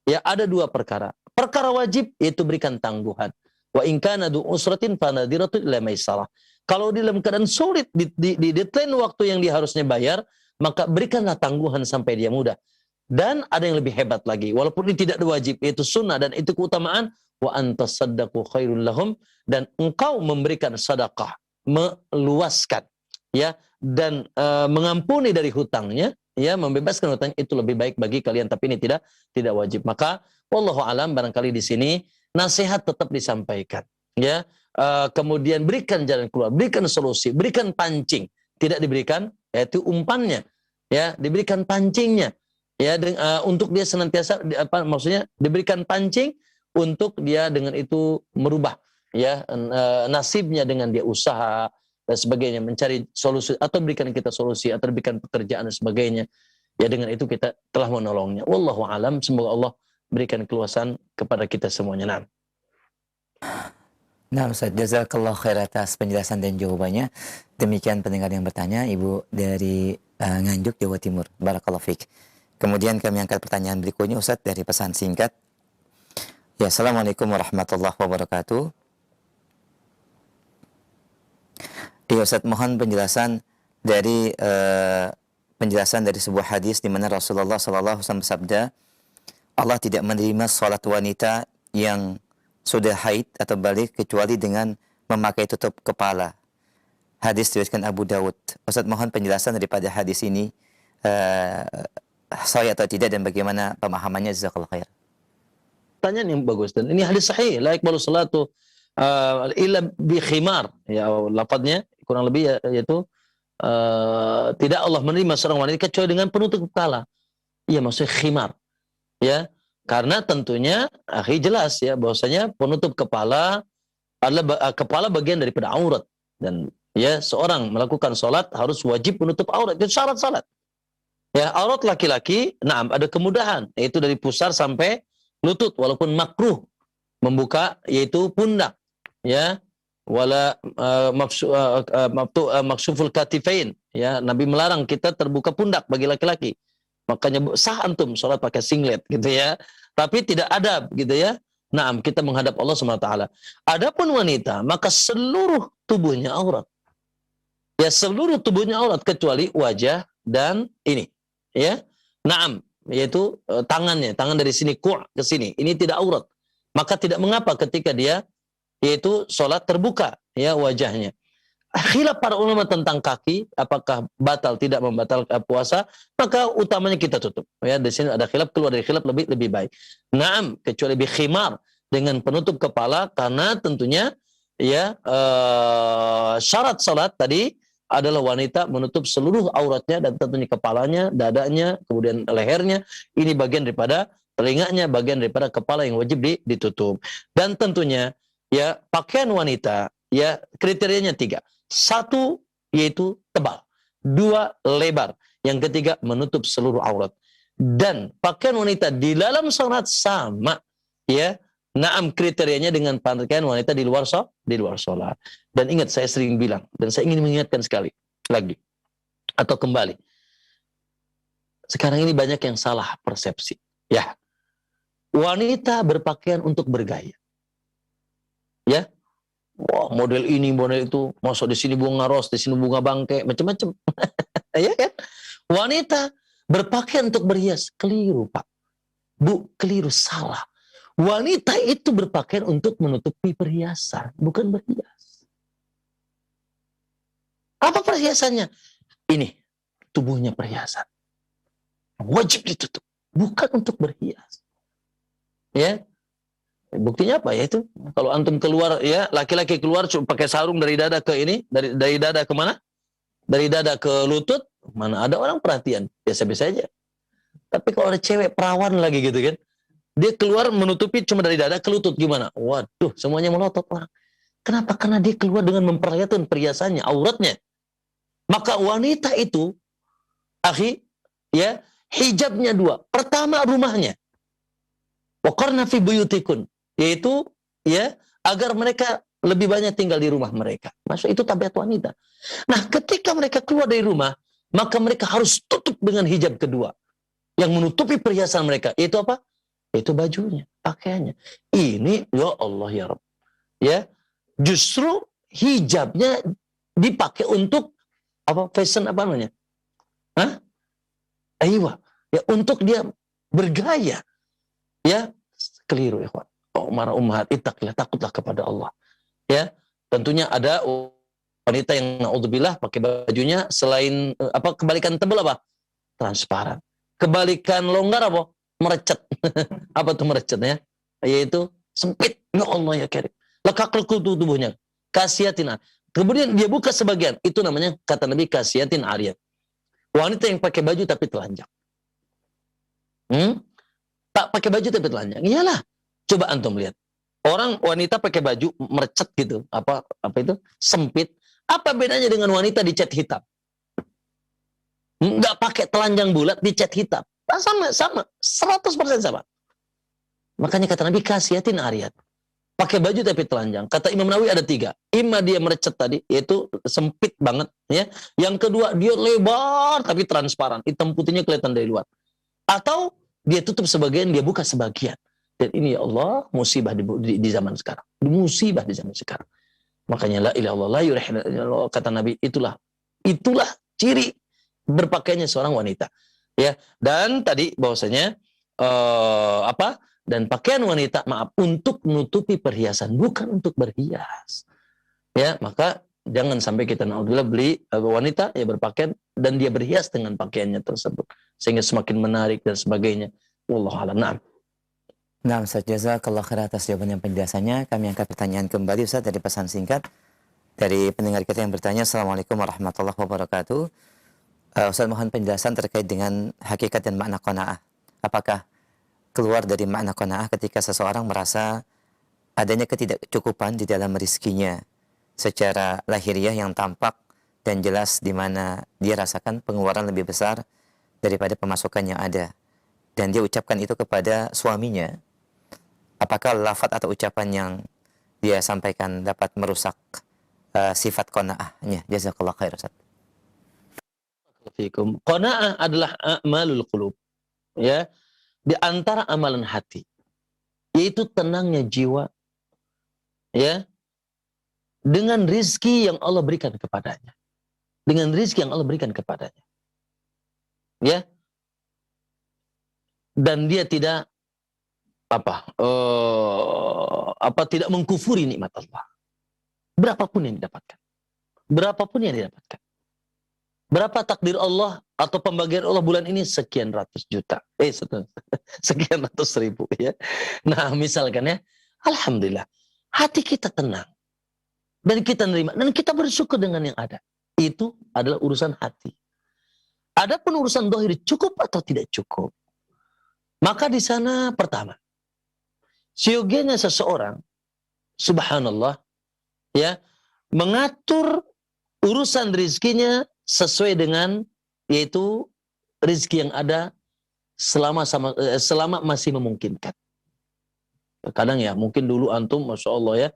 ya ada dua perkara. Perkara wajib yaitu berikan tangguhan. Wa in kana du usratin fa nadhiratun ila maisarah. Kalau dalam keadaan sulit di deadline waktu yang dia harusnya bayar, maka berikanlah tangguhan sampai dia mudah. Dan ada yang lebih hebat lagi, walaupun ini tidak wajib, yaitu sunnah dan itu keutamaan, wa antasaddaqu khairul lahum, dan engkau memberikan sedekah, meluaskan ya dan mengampuni dari hutangnya, ya membebaskan hutang itu lebih baik bagi kalian, tapi ini tidak wajib. Maka wallahu alam, barangkali di sini nasihat tetap disampaikan ya, kemudian berikan jalan keluar, berikan solusi, berikan pancing, tidak diberikan yaitu umpannya ya, diberikan pancingnya ya untuk dia senantiasa maksudnya diberikan pancing untuk dia dengan itu merubah ya nasibnya dengan dia usaha dan sebagainya, mencari solusi atau berikan kita solusi atau berikan pekerjaan dan sebagainya. Ya dengan itu kita telah menolongnya. Wallahu alam, semoga Allah berikan keluasan kepada kita semuanya. Nah, Ustaz, jazakallah khair atas penjelasan dan jawabannya. Demikian pendengar yang bertanya, Ibu dari Nganjuk, Jawa Timur. Barakallahu fiik. Kemudian kami angkat pertanyaan berikutnya, Ustaz, dari pesan singkat. Ya, Assalamualaikum warahmatullahi wabarakatuh. Ya, Ustaz, mohon penjelasan dari sebuah hadis di mana Rasulullah SAW bersabda, Allah tidak menerima salat wanita yang sudah haid atau balik kecuali dengan memakai tutup kepala. Hadis diriwayatkan Abu Dawud. Ustaz, mohon penjelasan daripada hadis ini, sahih atau tidak dan bagaimana pemahamannya, jazakallahu khair. Pertanyaan yang bagus, dan ini hadis sahih, la yaqbalu salatu illa bi khimar, ya lafadznya kurang lebih yaitu tidak Allah menerima seorang wanita kecuali dengan penutup kepala. Iya, maksudnya khimar. Ya, karena tentunya jelas ya bahwasanya penutup kepala adalah kepala bagian daripada aurat, dan ya seorang melakukan salat harus wajib menutup aurat, itu syarat salat. Ya, aurat laki-laki, ada kemudahan, yaitu dari pusar sampai lutut, walaupun makruh membuka yaitu pundak, ya, wala maksuful katifain, ya, Nabi melarang kita terbuka pundak bagi laki-laki. Makanya sah antum sholat pakai singlet gitu ya, tapi tidak adab gitu ya. Kita menghadap Allah SWT. Adapun wanita, maka seluruh tubuhnya aurat. Ya, seluruh tubuhnya aurat kecuali wajah dan ini. Ya, yaitu tangan dari sini ke sini, ini tidak aurat. Maka tidak mengapa ketika dia yaitu sholat terbuka ya wajahnya. Khilaf para ulama tentang kaki, apakah batal tidak membatalkan puasa, maka utamanya kita tutup. Ya, di sini ada khilaf, keluar dari khilaf lebih baik. Kecuali bi khimar dengan penutup kepala, karena tentunya ya syarat salat tadi adalah wanita menutup seluruh auratnya, dan tentunya kepalanya, dadanya, kemudian lehernya, ini bagian daripada telinganya, bagian daripada kepala yang wajib ditutup. Dan tentunya ya pakaian wanita ya kriterianya 3. 1 yaitu tebal, 2 lebar, yang ketiga menutup seluruh aurat. Dan pakaian wanita di dalam salat sama ya, kriterianya dengan pakaian wanita di luar salat. Dan ingat, saya sering bilang dan saya ingin mengingatkan sekali lagi atau kembali. Sekarang ini banyak yang salah persepsi. Ya, wanita berpakaian untuk bergaya. Ya, wah, model ini, model itu, masuk di sini bunga ros, di sini bunga bangkai, macam-macam. Ya kan? Wanita Berpakaian untuk berhias, keliru Pak. Bu, keliru, salah. Wanita itu berpakaian untuk menutupi perhiasan, bukan berhias. Apa perhiasannya? Ini, tubuhnya perhiasan. Wajib ditutup, bukan untuk berhias. Ya, buktinya apa ya itu? Kalau antum keluar, ya laki-laki keluar cuma pakai sarung dari dada ke ini, dari dada ke mana? Dari dada ke lutut, mana ada orang perhatian, biasa-biasa aja. Tapi kalau ada cewek perawan lagi gitu kan, dia keluar menutupi cuma dari dada ke lutut, gimana? Waduh, semuanya melotot orang. Kenapa? Karena dia keluar dengan memperlihatkan perhiasannya, auratnya. Maka wanita itu, akhi, ya, hijabnya dua. Pertama, rumahnya. Waqarna fi buyutikun, yaitu ya agar mereka lebih banyak tinggal di rumah mereka. Maksud itu tabiat wanita. Nah, ketika mereka keluar dari rumah, maka mereka harus tutup dengan hijab kedua yang menutupi perhiasan mereka. Itu apa? Itu bajunya, pakaiannya. Ini ya Allah ya Rabb. Ya, justru hijabnya dipakai untuk apa? Fashion apa namanya? Hah? Aywa. Ya, untuk dia bergaya. Ya, keliru ya, Pak. Oh, marah ummahat, ittaqillah, takutlah kepada Allah. Ya, tentunya ada wanita yang naudzubillah pakai bajunya selain apa, kebalikan tebal apa? Transparan. Kebalikan longgar apa? Merecet. Apa tuh merecet ya? Yaitu sempit. Ya Allah ya Karim. Lekak lekuk tubuhnya. Kasiatin. Kemudian dia buka sebagian. Itu namanya kata Nabi kasiatin ariyat. Wanita yang pakai baju tapi telanjang. Tak pakai baju tapi telanjang. Iyalah. Coba antum lihat. Orang wanita pakai baju merecet gitu. Apa itu? Sempit. Apa bedanya dengan wanita dicat hitam? Nggak pakai telanjang bulat, dicat hitam. Nah, sama. 100% sama. Makanya kata Nabi, kasiatin ariyat. Pakai baju tapi telanjang. Kata Imam Nawawi ada 3. Ima dia merecet tadi, yaitu sempit banget. Ya. Yang kedua, dia lebar tapi transparan. Hitam putihnya kelihatan dari luar. Atau dia tutup sebagian, dia buka sebagian. Dan ini ya Allah, musibah di zaman sekarang. Musibah di zaman sekarang. Makanya la ilaha illallah, la ilaha illallah, kata Nabi, itulah ciri berpakaiannya seorang wanita. Ya, dan tadi bahwasanya dan pakaian wanita, maaf, untuk menutupi perhiasan, bukan untuk berhias. Ya, maka jangan sampai kita naudzubillah beli wanita ya berpakaian dan dia berhias dengan pakaiannya tersebut sehingga semakin menarik dan sebagainya. Wallahu a'lam. Na'am. Nah, Ustaz, jazakallah khair atas jawaban dan penjelasannya. Kami angkat pertanyaan kembali, Ustaz, dari pesan singkat dari pendengar kita yang bertanya. Assalamualaikum warahmatullahi wabarakatuh. Ustaz, mohon penjelasan terkait dengan hakikat dan makna qanaah. Apakah keluar dari makna qanaah ketika seseorang merasa adanya ketidakcukupan di dalam rezekinya secara lahiriah yang tampak dan jelas, di mana dia rasakan pengeluaran lebih besar daripada pemasukan yang ada, dan dia ucapkan itu kepada suaminya? Apakah lafaz atau ucapan yang dia sampaikan dapat merusak sifat qanaahnya? Jazakallah khair, Ustaz. Qanaah adalah a'malul qulub. Ya, di antara amalan hati, yaitu tenangnya jiwa, ya, dengan rizki yang Allah berikan kepadanya. Dengan rizki yang Allah berikan kepadanya. Ya. Dan dia tidak tidak mengkufuri nikmat Allah. Berapapun yang didapatkan. Berapapun yang didapatkan. Berapa takdir Allah atau pembagian Allah bulan ini? Sekian ratus juta. Sekian ratus ribu. Ya. Nah, misalkan ya, alhamdulillah, hati kita tenang. Dan kita nerima. Dan kita bersyukur dengan yang ada. Itu adalah urusan hati. Adapun urusan dohir cukup atau tidak cukup, maka di sana pertama, siogianya seseorang, subhanallah, ya, mengatur urusan rizkinya sesuai dengan, yaitu rizki yang ada selama masih memungkinkan. Kadang ya, mungkin dulu antum, masya Allah ya,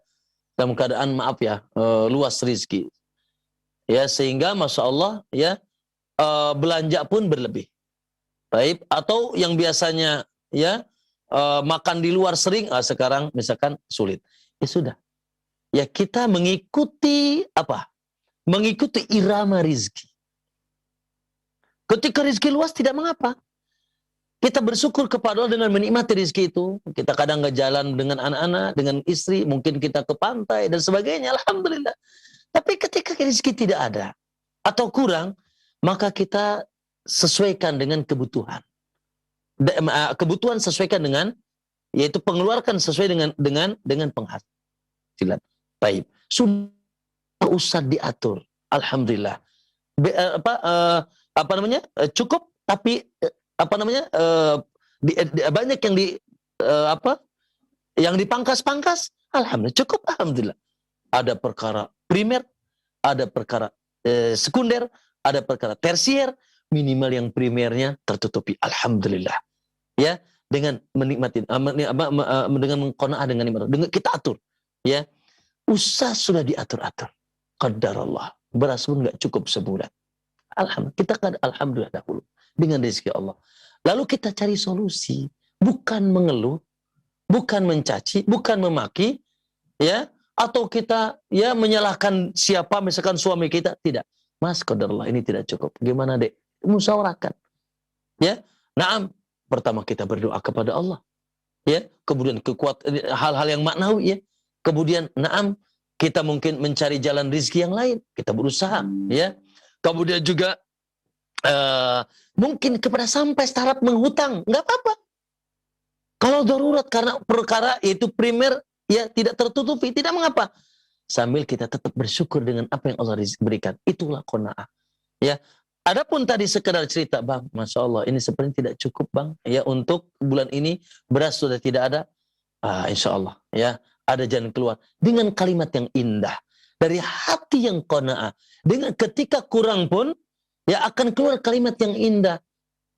dalam keadaan maaf ya, luas rizki, ya, sehingga masya Allah ya, belanja pun berlebih. Baik, atau yang biasanya ya makan di luar sering, sekarang misalkan sulit. Ya sudah. Ya kita mengikuti apa? Mengikuti irama rizki. Ketika rezeki luas tidak mengapa. Kita bersyukur kepada Allah dengan menikmati rezeki itu. Kita kadang nggak jalan dengan anak-anak, dengan istri, mungkin kita ke pantai dan sebagainya, alhamdulillah. Tapi ketika rezeki tidak ada atau kurang, maka kita sesuaikan dengan kebutuhan. Kebutuhan sesuaikan dengan, yaitu pengeluarkan sesuai dengan penghasilan. Baik, sudah usah diatur, alhamdulillah. Cukup, tapi banyak yang dipangkas-pangkas, alhamdulillah cukup, alhamdulillah. Ada perkara primer, ada perkara sekunder, ada perkara tersier, minimal yang primernya tertutupi, alhamdulillah. Ya, dengan menikmati, dengan mengqanaah dengan nikmat, dengan kita atur, ya. Usah sudah diatur-atur. Qadarullah, beras pun nggak cukup sebulan. Alhamdulillah, kita kan alhamdulillah dahulu dengan rezeki Allah. Lalu kita cari solusi, bukan mengeluh, bukan mencaci, bukan memaki, ya, atau kita ya menyalahkan siapa, misalkan suami kita, tidak. Mas, qadarullah ini tidak cukup. Gimana, Dek? Musyawarahkan. Ya. Naam, pertama kita berdoa kepada Allah. Ya, kemudian hal-hal yang maknawi, ya. Kemudian naam, kita mungkin mencari jalan rezeki yang lain, kita berusaha, ya. Kemudian juga mungkin kepada sampai taraf menghutang, nggak apa-apa. Kalau darurat karena perkara itu primer, ya tidak tertutupi, tidak mengapa. Sambil kita tetap bersyukur dengan apa yang Allah berikan. Itulah qanaah. Ya. Adapun tadi sekedar cerita, Bang, Masya Allah, ini sebenarnya tidak cukup, Bang. Ya, untuk bulan ini beras sudah tidak ada. Insya Allah, ya, ada jalan keluar. Dengan kalimat yang indah. Dari hati yang qanaah. Dengan ketika kurang pun, ya akan keluar kalimat yang indah.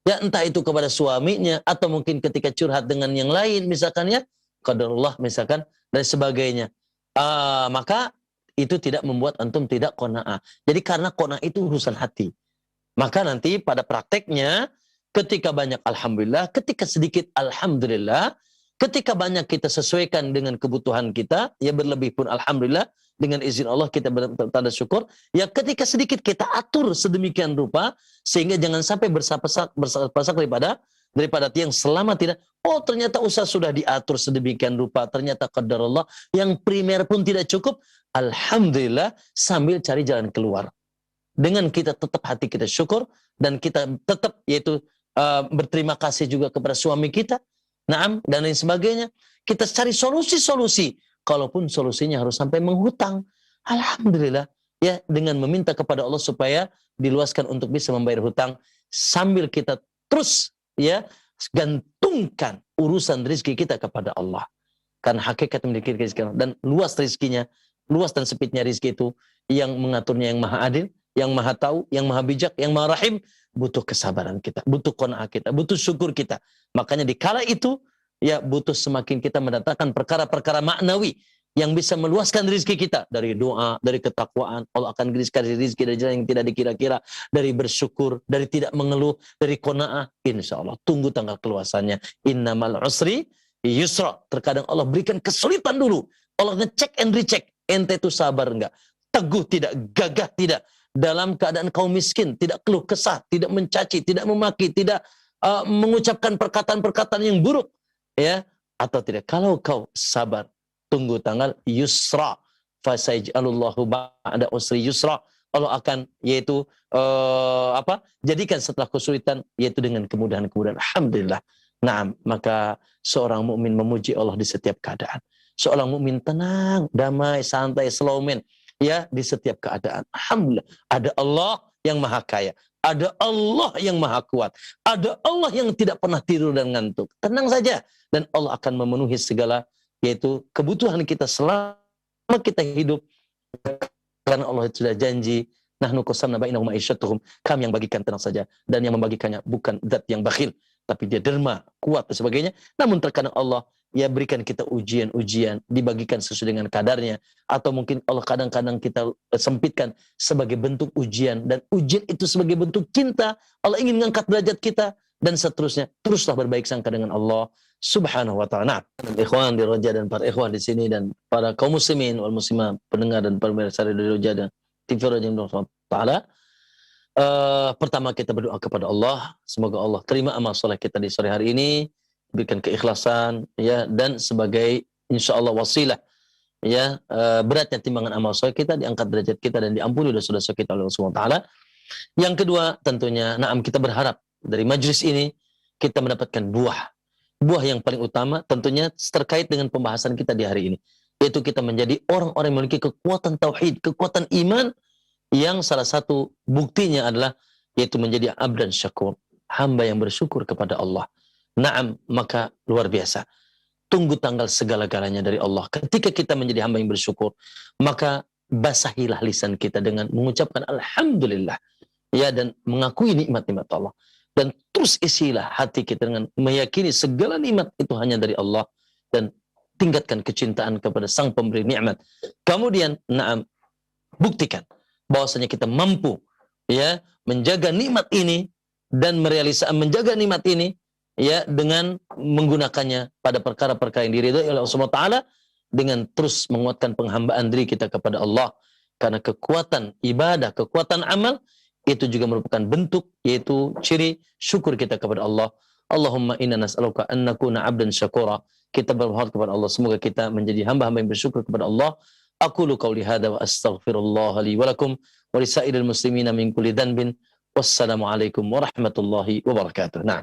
Ya, entah itu kepada suaminya, atau mungkin ketika curhat dengan yang lain, misalkan ya, qadarullah misalkan, dan sebagainya. Maka itu tidak membuat antum tidak qanaah. Jadi karena qanaah itu urusan hati. Maka nanti pada prakteknya, ketika banyak alhamdulillah, ketika sedikit alhamdulillah, ketika banyak kita sesuaikan dengan kebutuhan kita, ya berlebih pun alhamdulillah, dengan izin Allah kita bertanda syukur. Ya ketika sedikit kita atur sedemikian rupa, sehingga jangan sampai berpasak daripada yang selama tidak, oh ternyata usaha sudah diatur sedemikian rupa, ternyata qadarullah, yang primer pun tidak cukup, alhamdulillah, sambil cari jalan keluar. Dengan kita tetap hati kita syukur, dan kita tetap yaitu berterima kasih juga kepada suami kita, naam, dan lain sebagainya. Kita cari solusi-solusi, kalaupun solusinya harus sampai menghutang, alhamdulillah, ya, dengan meminta kepada Allah supaya diluaskan untuk bisa membayar hutang, sambil kita terus ya gantungkan urusan rezeki kita kepada Allah. Karena hakikat memiliki rezeki, dan luas rezekinya, luas dan sempitnya rezeki itu, yang mengaturnya yang maha adil, yang maha tahu, yang maha bijak, yang maha rahim. Butuh kesabaran kita, butuh qanaah kita, butuh syukur kita. Makanya di kala itu, ya butuh semakin kita mendatangkan perkara-perkara maknawi yang bisa meluaskan rezeki kita. Dari doa, dari ketakwaan, Allah akan berikan rezeki dari jalan yang tidak dikira-kira. Dari bersyukur, dari tidak mengeluh, dari qanaah. Insya Allah, tunggu tanggal keluasannya. Innamal usri yusra. Terkadang Allah berikan kesulitan dulu. Allah ngecek and recheck. Ente itu sabar enggak? Teguh tidak? Gagah tidak? Dalam keadaan kaum miskin, tidak keluh kesah, tidak mencaci, tidak memaki, tidak mengucapkan perkataan-perkataan yang buruk, ya, atau tidak. Kalau kau sabar, tunggu tanggal yusra, fasayjalullahu ba'da usri yusra. Allah akan yaitu jadikan setelah kesulitan yaitu dengan kemudahan-kemudahan. Alhamdulillah. Nah, maka seorang mukmin memuji Allah di setiap keadaan. Seorang mukmin tenang, damai, santai, slow man, ya, di setiap keadaan. Alhamdulillah, ada Allah yang maha kaya, ada Allah yang maha kuat, ada Allah yang tidak pernah tidur dan ngantuk. Tenang saja, dan Allah akan memenuhi segala yaitu kebutuhan kita selama kita hidup, karena Allah sudah janji, nahnu qasamna bainahum ma'isyatuhum, kami yang bagikan, tenang saja. Dan yang membagikannya bukan zat yang bakhil, tapi dia derma, kuat dan sebagainya. Namun terkadang Allah ya berikan kita ujian-ujian, dibagikan sesuai dengan kadarnya, atau mungkin Allah kadang-kadang kita sempitkan sebagai bentuk ujian, dan ujian itu sebagai bentuk cinta. Allah ingin mengangkat derajat kita, dan seterusnya. Teruslah berbaik sangka dengan Allah Subhanahu wa ta'ala. Ikhwan di Roja dan para ikhwan di sini, dan para kaum muslimin wal muslimah, pendengar dan pemirsa dari Roja dan TV Roja dan ta'ala. Pertama kita berdoa kepada Allah, semoga Allah terima amal soleh kita di sore hari ini, berikan keikhlasan, ya, dan sebagai insya Allah wasilah, ya, beratnya timbangan amal soleh kita, diangkat derajat kita dan diampuni dosa-dosa kita oleh Allah Subhanahu wa taala. Yang kedua, tentunya kita berharap dari majlis ini kita mendapatkan buah. Buah yang paling utama tentunya terkait dengan pembahasan kita di hari ini, yaitu kita menjadi orang-orang yang memiliki kekuatan tauhid, kekuatan iman, yang salah satu buktinya adalah yaitu menjadi abdan syakur, hamba yang bersyukur kepada Allah. Naam, maka luar biasa. Tunggu tanggal segala-galanya dari Allah. Ketika kita menjadi hamba yang bersyukur, maka basahilah lisan kita dengan mengucapkan alhamdulillah, ya, dan mengakui nikmat-nikmat Allah. Dan terus isilah hati kita dengan meyakini segala nikmat itu hanya dari Allah, dan tingkatkan kecintaan kepada sang pemberi nikmat. Kemudian, buktikan bahwasanya kita mampu, ya, menjaga nikmat ini dan menjaga nikmat ini, ya, dengan menggunakannya pada perkara-perkara yang diridhai oleh Allah Subhanahu wa taala, dengan terus menguatkan penghambaan diri kita kepada Allah. Karena kekuatan ibadah, kekuatan amal itu juga merupakan bentuk, yaitu ciri syukur kita kepada Allah. Allahumma inna nas'aluka an nakuna 'abdan syakura. Kita berharap kepada Allah semoga kita menjadi hamba-hamba yang bersyukur kepada Allah. Aqulu qauli hadza wa astaghfirullah li wa lakum wa lisairil muslimina min kulli dhanbin. Wassalamu alaikum warahmatullahi wabarakatuh. Nah.